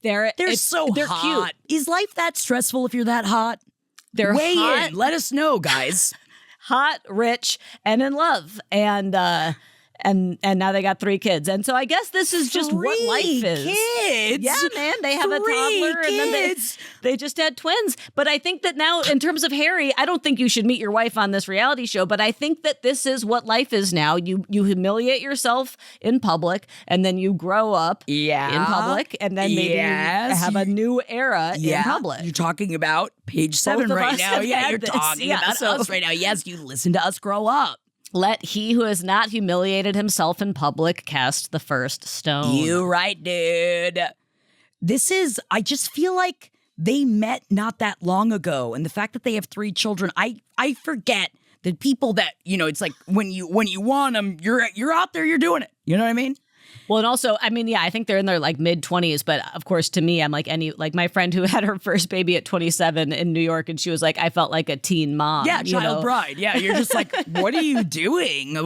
they're hot. Cute. Is life that stressful if you're that hot? They're Weigh hot. in. Let us know, guys. Hot, rich, and in love, and now they got 3 kids, and so I guess this is just what life is. Kids, yeah, man, they have a toddler, and then they just had twins. But I think that now, in terms of Harry, I don't think you should meet your wife on this reality show. But I think that this is what life is now. You humiliate yourself in public, and then you grow up in public, and then maybe you have a new era in public. You're talking about page 7 right now. Yeah, you're talking about us right now. Yes, you listen to us grow up. Let he who has not humiliated himself in public cast the first stone. You right, dude. I just feel like they met not that long ago. And the fact that they have 3 children, I forget that people that, it's like when you want them, you're out there, you're doing it. You know what I mean? Well, and also, I mean, I think they're in their like mid-20s, but of course, to me, I'm like my friend who had her first baby at 27 in New York, and she was like, I felt like a teen mom. Yeah, child bride. Yeah, you're just like, what are you doing?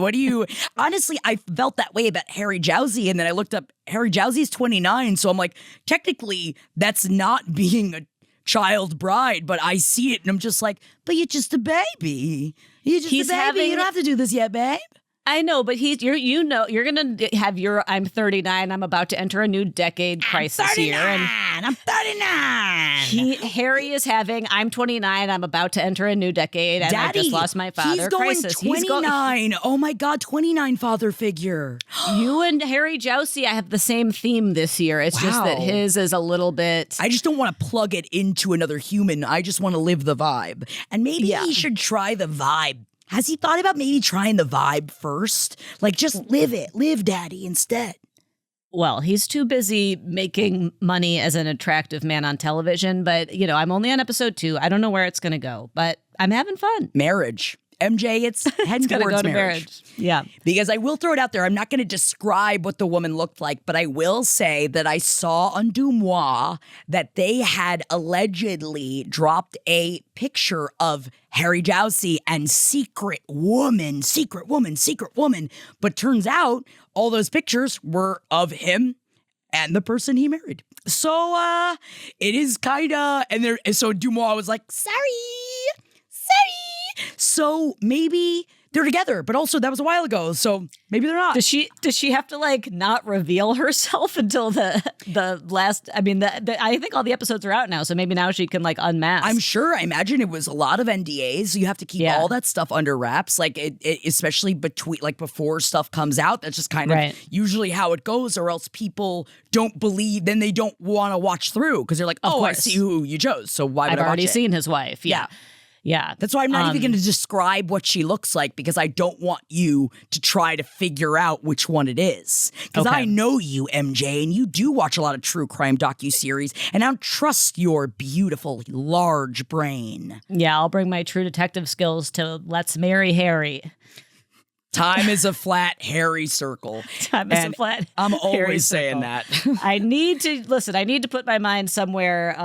Honestly, I felt that way about Harry Jowsey, and then I looked up, Harry Jowsey's 29, so I'm like, technically, that's not being a child bride, but I see it, and I'm just like, but you're just a baby. You're just a baby. You don't have to do this yet, babe. I know, but you're going to have I'm 39. I'm about to enter a new decade crisis here. I'm 39. Harry is having, I'm 29. I'm about to enter a new decade. And Daddy, I just lost my father. He's going crisis. 29. Oh my God, 29 father figure. You and Harry Jowsey, I have the same theme this year. It's just that his is a little bit. I just don't want to plug it into another human. I just want to live the vibe. And maybe he should try the vibe. Has he thought about maybe trying the vibe first? Like, just live it. Live, Daddy, instead. Well, he's too busy making money as an attractive man on television. But, I'm only on episode 2. I don't know where it's going to go, but I'm having fun. Marriage. MJ, it's heading Gotta towards go to marriage. Yeah. Because I will throw it out there. I'm not going to describe what the woman looked like, but I will say that I saw on Dumois that they had allegedly dropped a picture of Harry Jowsey and secret woman. But turns out all those pictures were of him and the person he married. So it is kind of, so Dumois was like, sorry. So maybe they're together, but also that was a while ago, so maybe they're not. Does she have to like not reveal herself until the last? I mean, I think all the episodes are out now, so maybe now she can like unmask. I'm sure. I imagine it was a lot of NDAs. You have to keep all that stuff under wraps, like it especially before stuff comes out. That's just kind of usually how it goes, or else people don't believe. Then they don't want to watch through because they're like, oh, I see who you chose, so why would I watch it? I've already seen his wife. Yeah. That's why I'm not even going to describe what she looks like, because I don't want you to try to figure out which one it is. Because I know you, MJ, and you do watch a lot of true crime docuseries, and I don't trust your beautiful, large brain. Yeah, I'll bring my true detective skills to Let's Marry Harry. Time is a flat, hairy circle. Time is a flat, I'm always saying that. I need to put my mind somewhere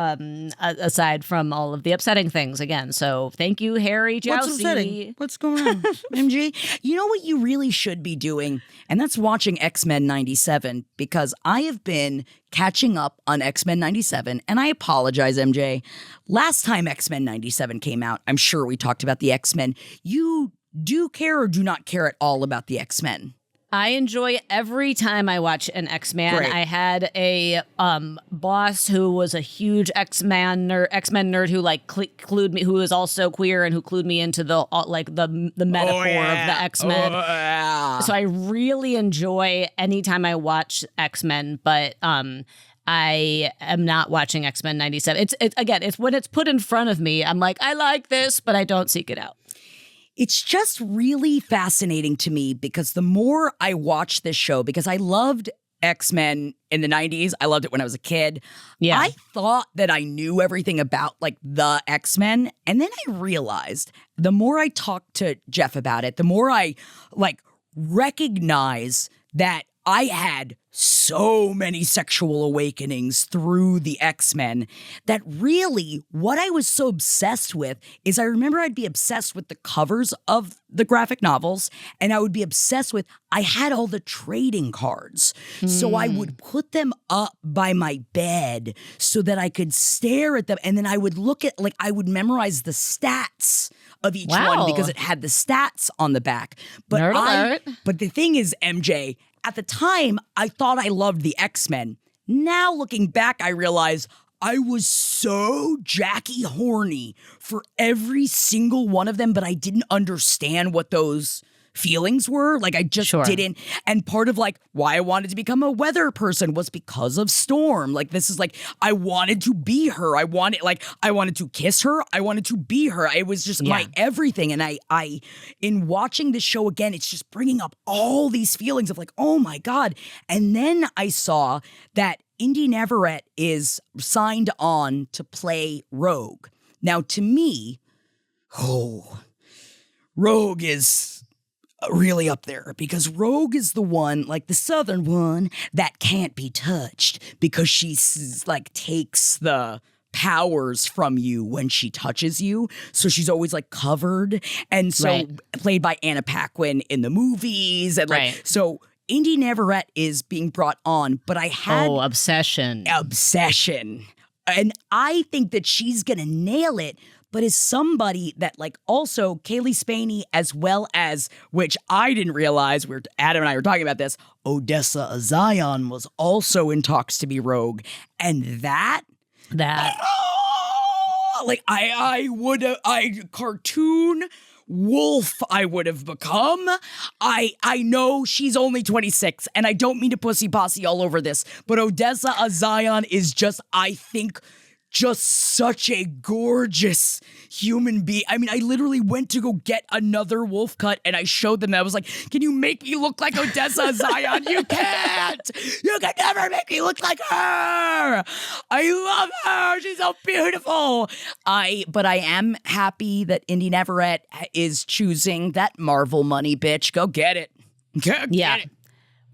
aside from all of the upsetting things again. So thank you, Harry Jowsey. What's upsetting? What's going on, MG? You know what you really should be doing? And that's watching X-Men 97, because I have been catching up on X-Men 97, and I apologize, MJ. Last time X-Men 97 came out, I'm sure we talked about the X-Men. You do care or do not care at all about the X-Men? I enjoy every time I watch an X-Men. Great. I had a boss who was a huge X-Men nerd who like clued me, who was also queer and who clued me into the metaphor of the X-Men. So I really enjoy anytime I watch X-Men, but I am not watching X-Men 97. It's when it's put in front of me, I'm like, I like this, but I don't seek it out. It's just really fascinating to me, because the more I watch this show, because I loved X-Men in the 90s. I loved it when I was a kid. Yeah. I thought that I knew everything about like the X-Men. And then I realized the more I talked to Jeff about it, the more I like recognize that I had so many sexual awakenings through the X-Men that really what I was so obsessed with is, I remember I'd be obsessed with the covers of the graphic novels, and I would be obsessed with, I had all the trading cards. So I would put them up by my bed so that I could stare at them, and then I would look at, like, I would memorize the stats of each one because it had the stats on the back. But Nerd alert. But the thing is, MJ, at the time, I thought I loved the X-Men. Now, looking back, I realize I was so Jackie horny for every single one of them, but I didn't understand what those feelings were. Like, I just didn't. And part of like why I wanted to become a weather person was because of Storm. Like, this is like, I wanted to be her. I wanted to kiss her. I wanted to be her. It was just my everything. And I in watching this show again, it's just bringing up all these feelings of like, oh my God. And then I saw that Indy Navarrete is signed on to play Rogue. Now, to me, Rogue is really up there, because Rogue is the one, like the southern one, that can't be touched, because she like takes the powers from you when she touches you. So she's always like covered. And so played by Anna Paquin in the movies. And like, so Indy Navarrete is being brought on, but I had Obsession. And I think that she's going to nail it. But as somebody that like also Kaylee Spaney, as well as, which I didn't realize, Adam and I were talking about this, Odessa Zion was also in talks to be Rogue. And that like I cartoon wolf I would have become. I know she's only 26, and I don't mean to pussy posse all over this, but Odessa Zion is just, I think, just such a gorgeous human being. I mean, I literally went to go get another wolf cut and I showed them that. I was like, can you make me look like Odessa Zion? You can't. You can never make me look like her. I love her. She's so beautiful. But I am happy that Indy Navarrete is choosing that Marvel money, bitch. Go get it. Go get it.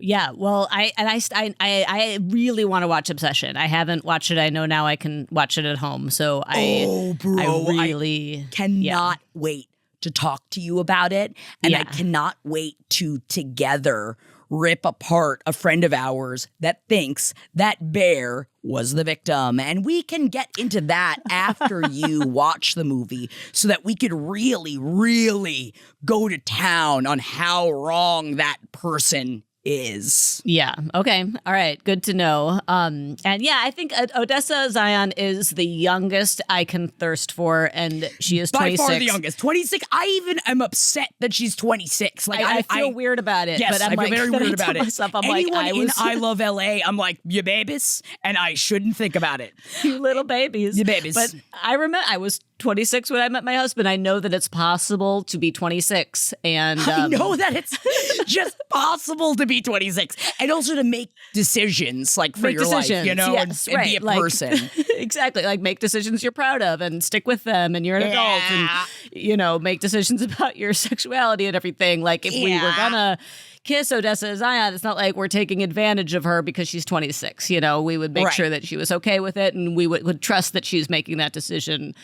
Yeah, well, I really want to watch Obsession. I haven't watched it. I know now I can watch it at home. So I really cannot wait to talk to you about it, and I cannot wait to together rip apart a friend of ours that thinks that bear was the victim. And we can get into that after you watch the movie so that we could really, really go to town on how wrong that person is. Yeah. Okay. All right. Good to know. And yeah, I think Odessa Zion is the youngest I can thirst for, and she is 26. By far the youngest. 26. I even am upset that she's 26. Like I feel weird about it. Yes, but I'm I feel very weird about it. Myself, I'm Anyone like, in I Love LA, I'm like, you babies, and I shouldn't think about it. You little babies. You babies. But I remember I was 26 when I met my husband. I know that it's possible to be 26, and I know that it's just possible to be 26, and also to make decisions like for your life, you know, yes, and be a person. Exactly, like make decisions you're proud of and stick with them, and you're an adult, and you know, make decisions about your sexuality and everything. Like if we were gonna kiss Odessa Zion, it's not like we're taking advantage of her because she's 26. You know, we would make sure that she was okay with it, and we would trust that she's making that decision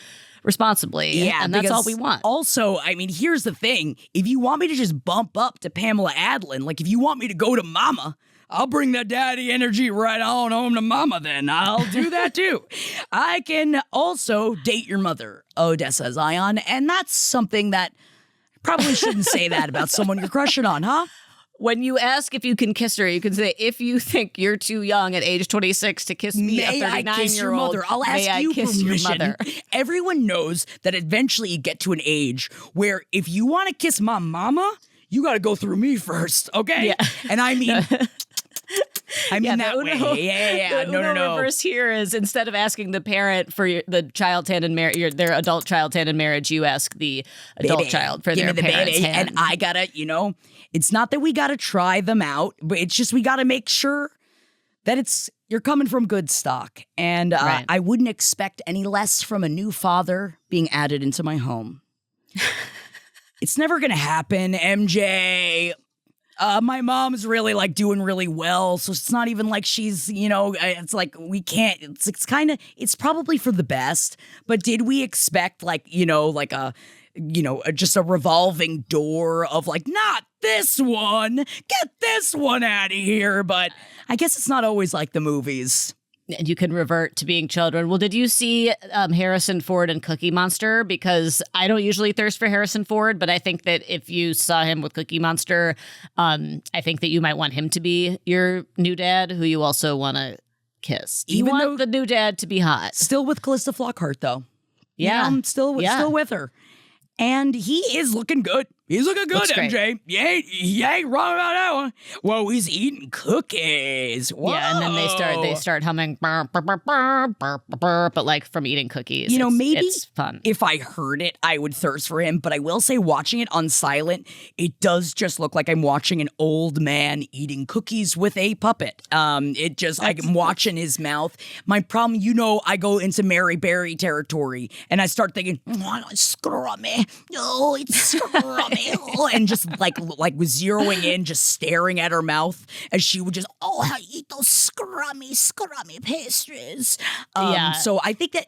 responsibly. Yeah, and that's all we want. Also, I mean, here's the thing. If you want me to just bump up to Pamela Adlon, like if you want me to go to Mama, I'll bring that daddy energy right on home to Mama then. I'll do that too. I can also date your mother, Odessa Zion, and that's something that probably shouldn't say that about someone you're crushing on, huh? When you ask if you can kiss her, you can say, if you think you're too young at age 26 to kiss me, a 39-year-old, I'll ask you kiss permission. your mother. Everyone knows that eventually you get to an age where if you want to kiss my mama, you got to go through me first, okay? Yeah. And I mean... that way. Yeah. The No. reverse here is instead of asking the parent for the child's hand in marriage, their adult child's hand in marriage, you ask the adult child for their parent's hand. And I gotta, it's not that we gotta try them out, but it's just we gotta make sure that you're coming from good stock. And I wouldn't expect any less from a new father being added into my home. It's never gonna happen, MJ. My mom's really like doing really well, so it's not even like she's, it's like we can't, it's probably for the best, but did we expect just a revolving door of like, not this one, get this one out of here, but I guess it's not always like the movies. And you can revert to being children. Well, did you see Harrison Ford and Cookie Monster? Because I don't usually thirst for Harrison Ford, but I think that if you saw him with Cookie Monster, I think that you might want him to be your new dad, who you also want to kiss. You want the new dad to be hot. Still with Callista Flockhart, though. Yeah. I'm still with her. And he is looking good. He's looking good, MJ. You ain't wrong about that one. Whoa, he's eating cookies. Whoa. Yeah, and then they start humming, burr, burr, burr, burr, burr, burr, but like from eating cookies. Maybe it's fun. If I heard it, I would thirst for him. But I will say, watching it on silent, it does just look like I'm watching an old man eating cookies with a puppet. I'm watching his mouth. My problem, I go into Mary Berry territory, and I start thinking, it's scrummy. No, it's scrummy. And just like zeroing in, just staring at her mouth as she would just, I eat those scrummy pastries. So I think that,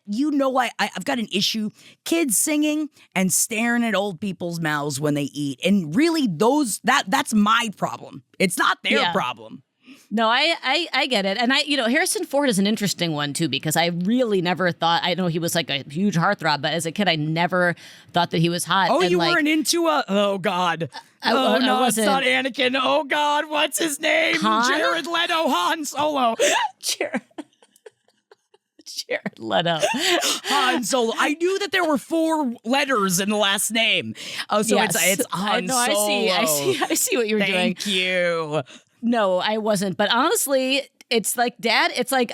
I've got an issue. Kids singing and staring at old people's mouths when they eat. And really that's my problem. It's not their problem. No, I get it. And Harrison Ford is an interesting one too, because I really never thought, I know he was like a huge heartthrob, but as a kid, I never thought that he was hot. Oh, and you weren't into oh God. No, it's not Anakin. Oh God, what's his name? Han? Jared Leto, Han Solo. Jared Leto. Han Solo. I knew that there were 4 letters in the last name. Oh, so yes. it's Han Solo. I see what you're doing. Thank you. No, I wasn't. But honestly, it's like, Dad, it's like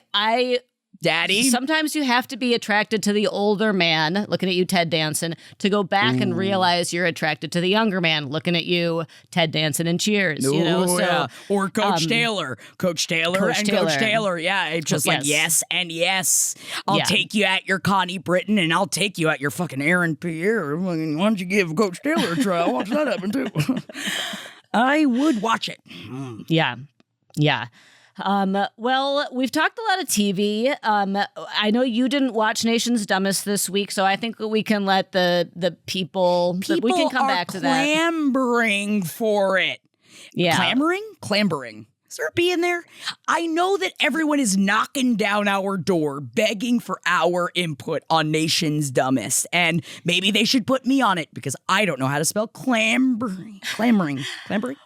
Daddy. Sometimes you have to be attracted to the older man, looking at you, Ted Danson, to go back and realize you're attracted to the younger man, looking at you, Ted Danson and Cheers. Ooh, you know, so yeah. Or Coach Taylor. Coach Taylor. Yeah, it's just like yes and yes. I'll take you at your Connie Britton, and I'll take you at your fucking Aaron Pierre. Why don't you give Coach Taylor a try? I'll watch that happen too. I would watch it. Yeah. Well, we've talked a lot of TV. I know you didn't watch Nation's Dumbest this week, so I think we can let the people we can come back to that. Clambering for it. Yeah. Clambering. Is there a B in there? I know that everyone is knocking down our door, begging for our input on Nation's Dumbest. And maybe they should put me on it because I don't know how to spell clambering.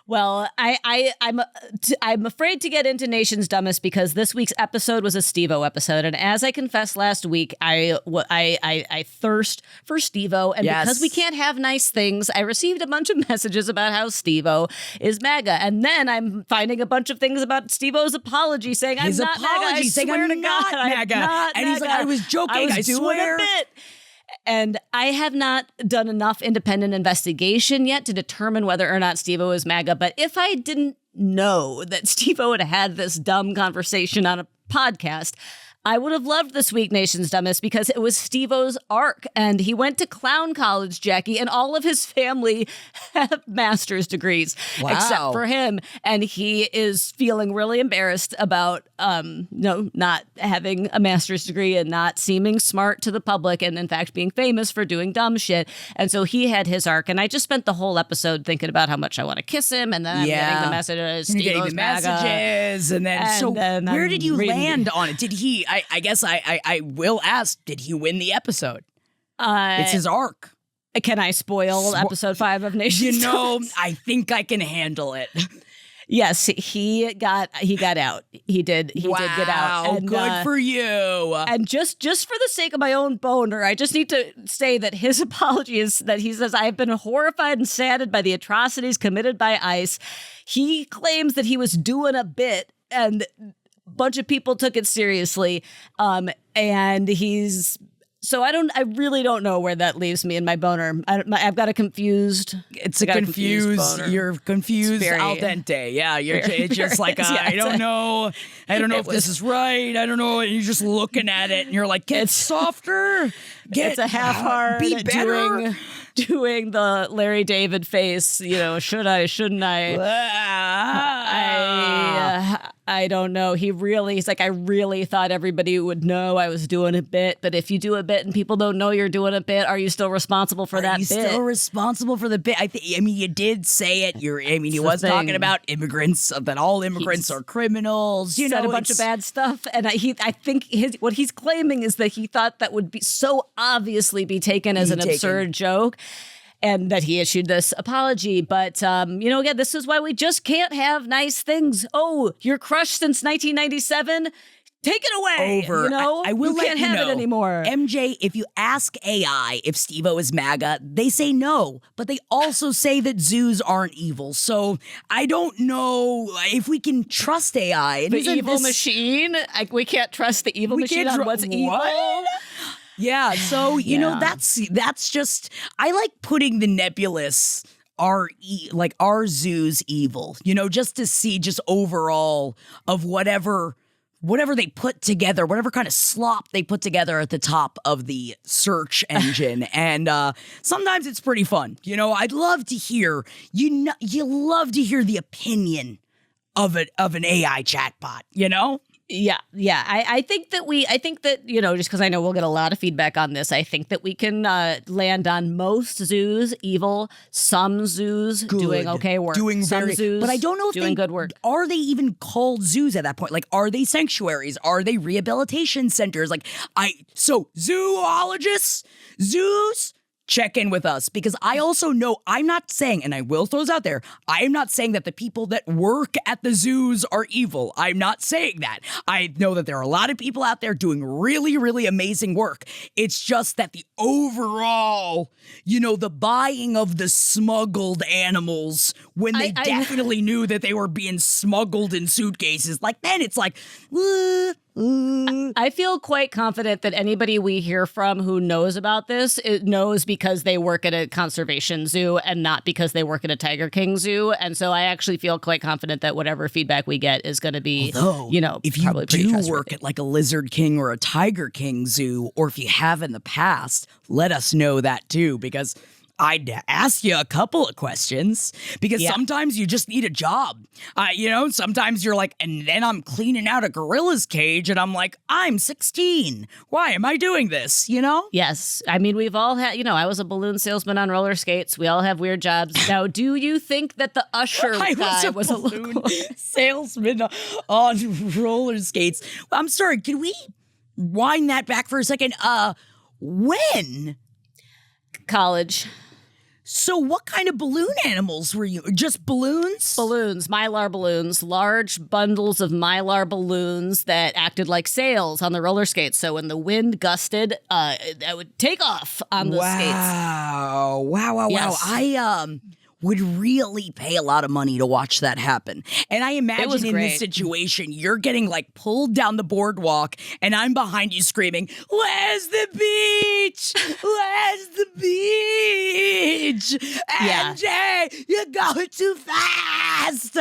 Well, I'm afraid to get into Nation's Dumbest because this week's episode was a Steve-O episode. And as I confessed last week, I thirst for Steve-O. And because we can't have nice things, I received a bunch of messages about how Steve-O is MAGA. And then I'm finding a bunch of things about Steve-O's apology saying I'm not MAGA. I swear to God, I'm not MAGA. He's like, I was joking. I swear. A bit. And I have not done enough independent investigation yet to determine whether or not Steve-O is MAGA. But if I didn't know that Steve-O had this dumb conversation on a podcast, I would have loved this week Nation's Dumbest because it was Steve-O's arc, and he went to clown college, Jackie, and all of his family have master's degrees except for him, and he is feeling really embarrassed about not having a master's degree and not seeming smart to the public, and in fact being famous for doing dumb shit. And so he had his arc, and I just spent the whole episode thinking about how much I want to kiss him, and then I'm getting the messages, Steve-O's messages, and then where did you land on it? Did he? I guess I will ask, did he win the episode? It's his arc. Can I spoil episode 5 of Nation's Dumbest? I think I can handle it. Yes, he got out. He did get out. And, good for you. And just for the sake of my own boner, I just need to say that his apology is that he says, I have been horrified and saddened by the atrocities committed by ICE. He claims that he was doing a bit, and bunch of people took it seriously, and he's so I really don't know where that leaves me in my boner. I've got a confused. It's a confused. You're confused al dente. Yeah, it's just like I don't know. I don't know if this is right. I don't know. And you're just looking at it, and you're like, get softer. It's a half hard. Be better. Doing the Larry David face, should I, shouldn't I? I don't know. He's like, I really thought everybody would know I was doing a bit, but if you do a bit and people don't know you're doing a bit, are you still responsible for that bit? Are you still responsible for the bit? I mean, you did say it. He was talking about immigrants, that all immigrants are criminals. He said a bunch of bad stuff, and I think what he's claiming is that he thought that would be so obviously be taken as an absurd joke, and that he issued this apology. But, again, this is why we just can't have nice things. Oh, you're crushed since 1997? Take it away. Over. I will let you know. You can't have it anymore. MJ, if you ask AI if Steve-O is MAGA, they say no, but they also say that zoos aren't evil. So I don't know if we can trust AI. The evil machine? We can't trust the evil machine on what's evil? Yeah, so, that's just, I like putting the nebulous, our zoos evil, just to see just overall of whatever they put together, whatever kind of slop they put together at the top of the search engine. And sometimes it's pretty fun. I'd love to hear, you love to hear the opinion of an AI chatbot, Yeah. I think that, just because I know we'll get a lot of feedback on this, I think that we can land on most zoos evil, some zoos doing okay work, zoos, but I don't know if doing good work. Are they even called zoos at that point? Like, are they sanctuaries? Are they rehabilitation centers? Zoologists, zoos. Check in with us, because I also know, I'm not saying, and I will throw this out there, I am not saying that the people that work at the zoos are evil. I'm not saying that. I know that there are a lot of people out there doing really, really amazing work. It's just that the overall, the buying of the smuggled animals when they definitely knew that they were being smuggled in suitcases, then it's like, I feel quite confident that anybody we hear from who knows about this knows because they work at a conservation zoo and not because they work at a Tiger King zoo. And so I actually feel quite confident that whatever feedback we get is going to be, if you probably pretty do trustworthy. work at like a Lizard King or a Tiger King zoo, or if you have in the past, let us know that too, because I'd ask you a couple of questions, because sometimes you just need a job. Sometimes you're like, and then I'm cleaning out a gorilla's cage and I'm like, I'm 16. Why am I doing this? Yes. I mean, we've all had, I was a balloon salesman on roller skates. We all have weird jobs. Now, do you think that the usher guy was a balloon salesman on roller skates? I'm sorry, can we wind that back for a second? When? College. So what kind of balloon animals were you? Just balloons? Balloons, Mylar balloons, large bundles of Mylar balloons that acted like sails on the roller skates. So when the wind gusted, that would take off on the skates. Wow. Yes. I would really pay a lot of money to watch that happen. And I imagine in this situation, you're getting like pulled down the boardwalk and I'm behind you screaming, "Where's the beach? Where's the beach? MJ, you're going too fast."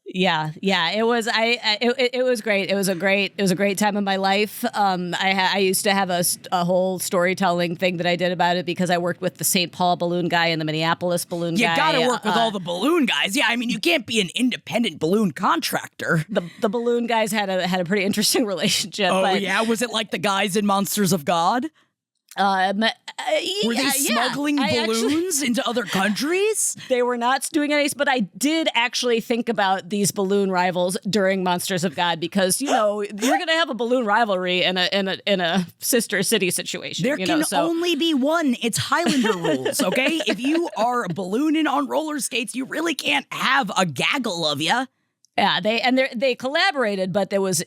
Yeah. It was it was great. It was a great time in my life. I used to have a whole storytelling thing that I did about it because I worked with the St. Paul balloon guy and the Minneapolis balloon guy. You gotta work with all the balloon guys. Yeah, I mean, you can't be an independent balloon contractor. The balloon guys had a pretty interesting relationship. Oh, yeah? Was it like the guys in Monsters of God? Were they smuggling balloons into other countries? They were not doing any, but I did actually think about these balloon rivals during Monsters of God because you're going to have a balloon rivalry in a sister city situation. There can only be one. It's Highlander rules, okay? If you are ballooning on roller skates, you really can't have a gaggle of you. Yeah, they collaborated, but it was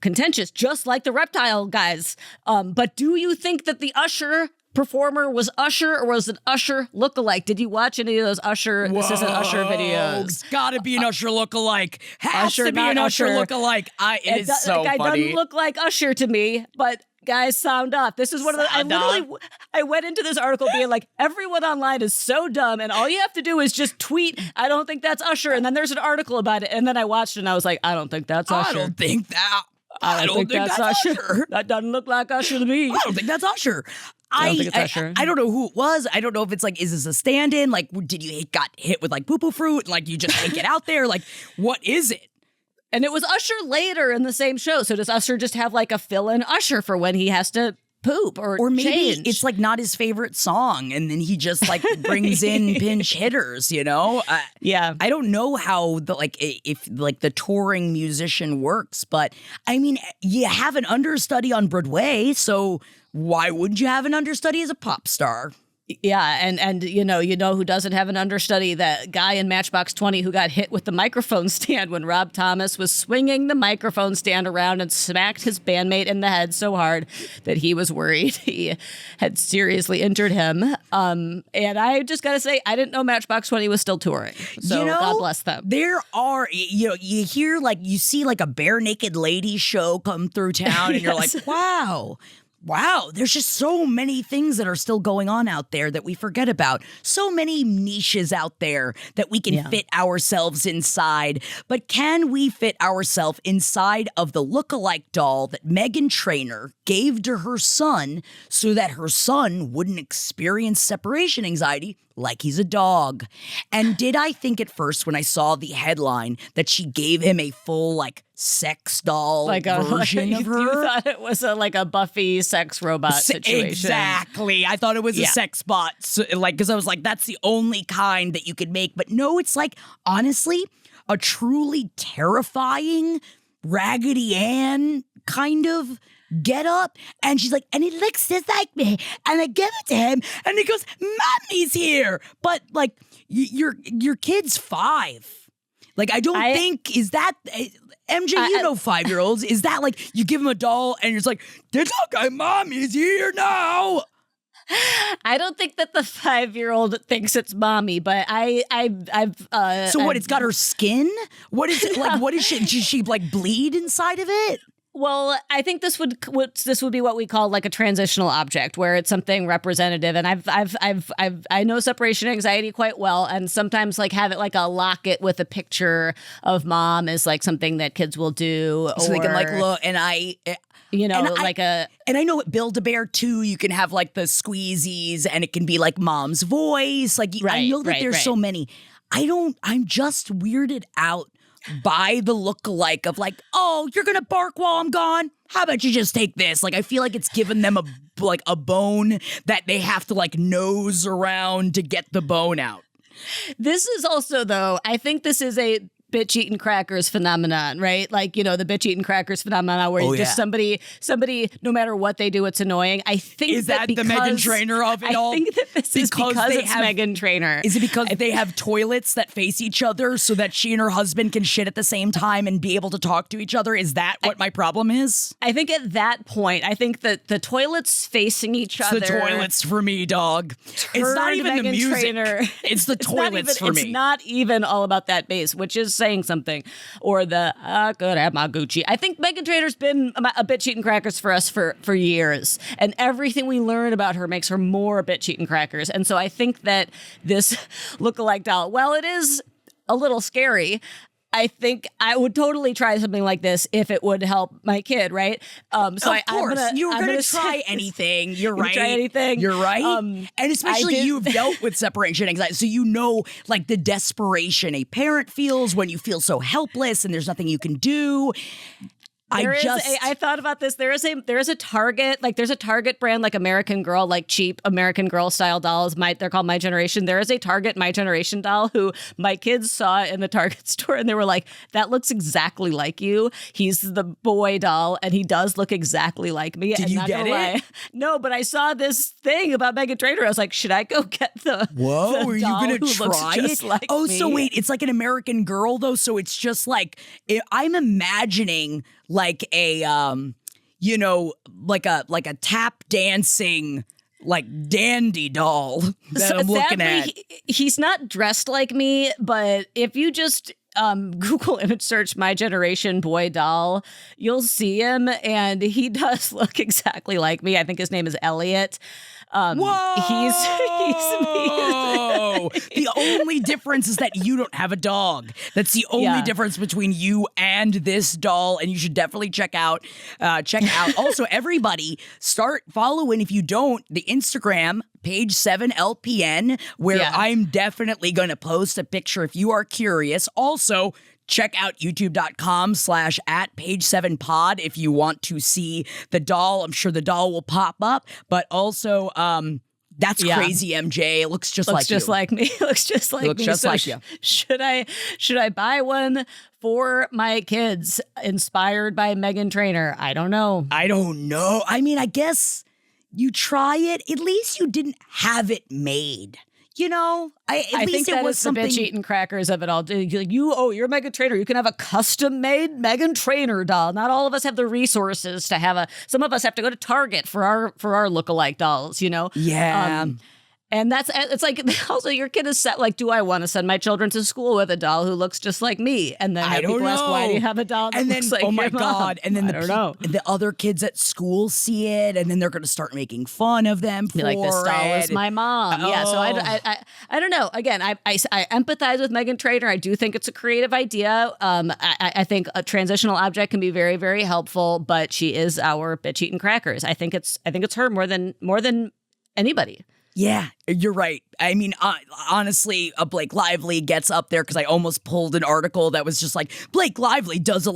contentious, just like the reptile guys. But do you think that the Usher performer was Usher, or was it Usher lookalike? Did you watch any of those Usher? This isn't Usher videos. It's got to be an Usher lookalike. Has Usher, to be an Usher lookalike. It is so funny. funny. Doesn't look like Usher to me, but. Guys, sound off. This is one of the. I went into this article being like, everyone online is so dumb, and all you have to do is just tweet, "I don't think that's Usher," and then there's an article about it, and then I watched it and I was like, I don't think that's Usher. I don't think that's Usher. That doesn't look like Usher to me. I don't think that's Usher. I don't think it's Usher. I don't know who it was. I don't know if it's like, is this a stand-in? Like, did you got hit with like poo-poo fruit and like you just can't get out there? Like, what is it? And it was Usher later in the same show. So does Usher just have like a fill-in Usher for when he has to poop or maybe change? It's like not his favorite song, and then he just like brings in pinch hitters, Yeah. I don't know how if the touring musician works, but I mean, you have an understudy on Broadway, so why wouldn't you have an understudy as a pop star? Yeah, and you know who doesn't have an understudy? That guy in Matchbox 20 who got hit with the microphone stand when Rob Thomas was swinging the microphone stand around and smacked his bandmate in the head so hard that he was worried he had seriously injured him. And I just got to say, I didn't know Matchbox 20 was still touring. So God bless them. There are, you hear you see like a bare naked lady show come through town and you're like, wow, there's just so many things that are still going on out there that we forget about. So many niches out there that we can fit ourselves inside. But can we fit ourselves inside of the look-alike doll that Meghan Trainor gave to her son so that her son wouldn't experience separation anxiety like he's a dog? And did I think at first when I saw the headline that she gave him a full sex doll version of her? You thought it was a Buffy sex robot situation. Exactly. I thought it was a sex bot. So, because I was like, that's the only kind that you could make. But no, it's honestly, a truly terrifying Raggedy Ann kind of get up, and she's like, and he looks just like me, and I give it to him, and he goes, "Mommy's here." But your kid's 5. I don't think is that MJ. 5-year-olds. Is that you give him a doll and you're just like, "It's okay, Mommy's here now." I don't think that the 5-year-old thinks it's mommy, but So what? It's got her skin. What is it like? What is she? Does she bleed inside of it? Well, I think this would be what we call like a transitional object, where it's something representative. And I know separation anxiety quite well, and sometimes like have it like a locket with a picture of mom is like something that kids will do, so they can like look. And I know at Build-A-Bear too, you can have like the squeezies, and it can be like mom's voice. Like I know that there's so many. I'm just weirded out by the look-alike of like, oh, you're gonna bark while I'm gone? How about you just take this? Like, I feel like it's given them a bone that they have to like nose around to get the bone out. This is also, though, I think this is a bitch eating crackers phenomenon, right? Like, the bitch eating crackers phenomenon where just somebody, no matter what they do, it's annoying. I think is that the Meghan Trainor of it all? I think that this is because it's Meghan Trainor. Is it because they have toilets that face each other so that she and her husband can shit at the same time and be able to talk to each other? Is that what my problem is? I think at that point, I think that the toilets facing each other. It's the toilets for me, dog. It's not even Meghan the music. Trainor. It's the toilets for me. It's not even all about that bass, which is saying something, or the I could have my Gucci. I think Meghan Trainor's been a bitch eating crackers for us for years, and everything we learn about her makes her more bitch eating crackers. And so I think that this lookalike doll, while it is a little scary, I think I would totally try something like this if it would help my kid, right? Of course, you're going to try anything. You're right. Try anything. You're right. And especially you've dealt with separation anxiety, so you know like the desperation a parent feels when you feel so helpless and there's nothing you can do. I thought about this. There is a Target, like there's a Target brand, like American Girl, like cheap American Girl style dolls. They're called My Generation. There is a Target My Generation doll who my kids saw in the Target store and they were like, that looks exactly like you. He's the boy doll and he does look exactly like me. Did you get it? No, but I saw this thing about Meghan Trainor. I was like, should I go get the Whoa, the are you doll going to who try looks it? just like Oh, me? so wait, it's like an American Girl though. So it's just like, I'm imagining like a like a tap dancing like dandy doll that I'm looking at. He's not dressed like me, but if you just Google image search My Generation boy doll, you'll see him, and he does look exactly like me. I think his name is Elliot. Whoa! He's The only difference is that you don't have a dog. That's the only difference between you and this doll, and you should definitely check out. Also, everybody, start following, if you don't, the Instagram page 7LPN, where I'm definitely going to post a picture if you are curious. Also, check out youtube.com/@page7pod if you want to see the doll. I'm sure the doll will pop up, but also, that's crazy, MJ. It looks just like you. Looks just like me. Looks just like me. Looks just like you. Should I buy one for my kids inspired by Meghan Trainor? I don't know. I mean, I guess you try it. At least you didn't have it made. I think it was something. The bitch eating crackers of it all. You're Meghan Trainor. You can have a custom made Meghan Trainor doll. Not all of us have the resources to have some of us have to go to Target for our lookalike dolls, Yeah. And it's like, also your kid is set, like, do I want to send my children to school with a doll who looks just like me? And then people ask, why do you have a doll that looks like oh my your mom? God. And then the other kids at school see it, and then they're going to start making fun of them for like, this doll it. is my mom. Yeah, so I don't know. Again, I empathize with Meghan Trainor. I do think it's a creative idea. I think a transitional object can be very, very helpful, but she is our bitch eating crackers. I think it's her more than anybody. Yeah, you're right. I mean, honestly, Blake Lively gets up there because I almost pulled an article that was just like, Blake Lively does a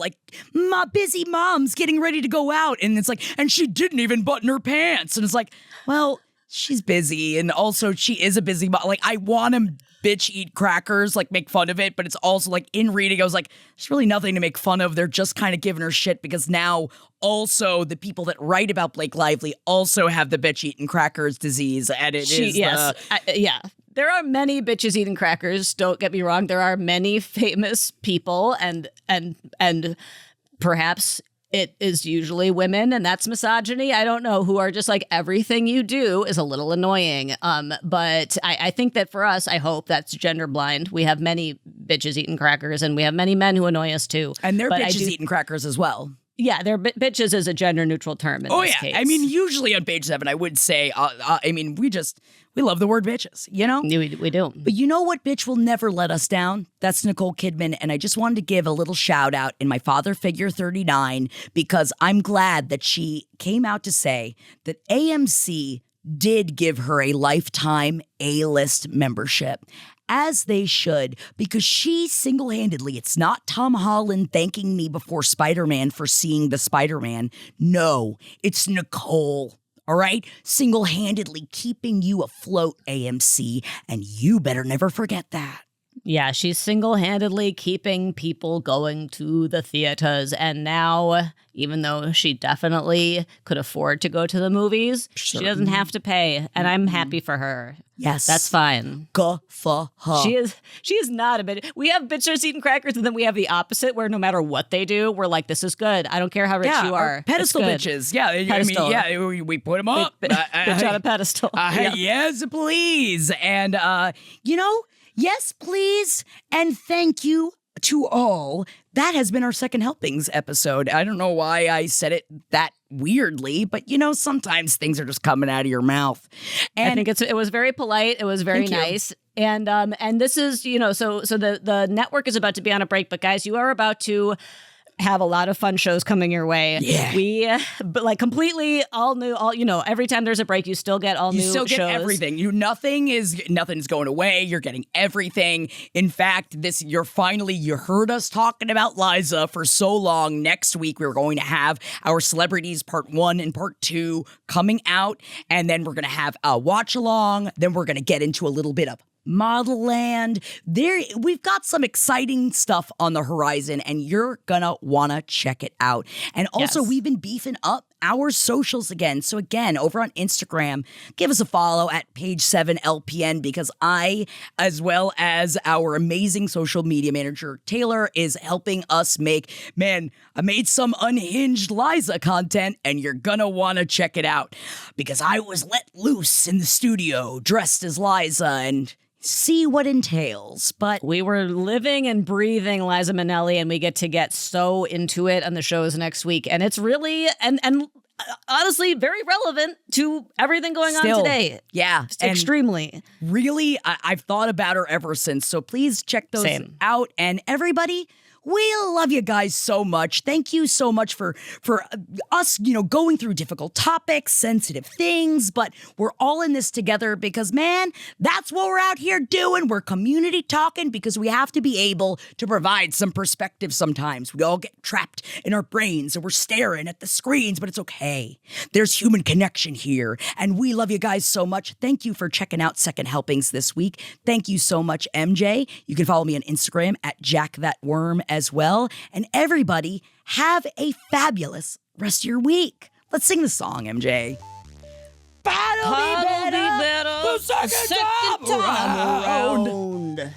my busy mom's getting ready to go out. And it's like, and she didn't even button her pants. And it's like, well, she's busy. And also she is a busy mom. Like, I want to bitch eat crackers, like make fun of it. But it's also like in reading, I was like, there's really nothing to make fun of. They're just kind of giving her shit because now also the people that write about Blake Lively also have the bitch eating crackers disease. And there are many bitches eating crackers. Don't get me wrong. There are many famous people and perhaps it is usually women, and that's misogyny. I don't know, who are just like, everything you do is a little annoying. But I think that for us, I hope that's gender blind. We have many bitches eating crackers, and we have many men who annoy us too. And they're bitches eating crackers as well. Yeah, they're bitches is a gender neutral term in this case. I mean, usually on page 7, I would say, we love the word bitches, you know? We do. But you know what bitch will never let us down? That's Nicole Kidman. And I just wanted to give a little shout out in my father figure 39 because I'm glad that she came out to say that AMC did give her a lifetime A-list membership. As they should, because she single-handedly, it's not Tom Holland thanking me before Spider-Man for seeing the Spider-Man. No, it's Nicole, all right? Single-handedly keeping you afloat, AMC, and you better never forget that. Yeah, she's single-handedly keeping people going to the theaters. And now, even though she definitely could afford to go to the movies, she doesn't have to pay. And I'm happy for her. Yes. That's fine. Good for her. She is not a bitch. We have bitches eating crackers, and then we have the opposite, where no matter what they do, we're like, this is good. I don't care how rich you are. Pedestal bitches. Yeah, pedestal. We put them up. Bitch on a pedestal. Yes, please. And, yes, please. And thank you to all. That has been our second helpings episode. I don't know why I said it that weirdly, but sometimes things are just coming out of your mouth. And I think it was very polite. It was very nice. And this is, so the network is about to be on a break, but guys, you are about to have a lot of fun shows coming your way. Yeah. We completely all new, every time there's a break, you still get all new shows. You still get everything. Nothing's going away. You're getting everything. In fact, you heard us talking about Liza for so long. Next week, we're going to have our Celebrities Part 1 and Part 2 coming out. And then we're going to have a watch along. Then we're going to get into a little bit of Model Land. We've got some exciting stuff on the horizon, and you're gonna wanna check it out. And also, we've been beefing up our socials again. So again, over on Instagram, give us a follow at page 7 LPN because I, as well as our amazing social media manager, Taylor, is helping us I made some unhinged Liza content, and you're gonna wanna check it out because I was let loose in the studio dressed as Liza and see what entails. But we were living and breathing Liza Minnelli, and we get so into it on the shows next week. And it's really, and honestly, very relevant to everything going on today. Yeah. Extremely. Really, I've thought about her ever since. So please check those out. And everybody, we love you guys so much. Thank you so much for us, going through difficult topics, sensitive things, but we're all in this together because, man, that's what we're out here doing. We're community talking because we have to be able to provide some perspective sometimes. We all get trapped in our brains and we're staring at the screens, but it's okay. There's human connection here, and we love you guys so much. Thank you for checking out Second Helpings this week. Thank you so much, MJ. You can follow me on Instagram at JackThatWorm as well. And everybody, have a fabulous rest of your week. Let's sing the song, MJ. That'll be better the second time around.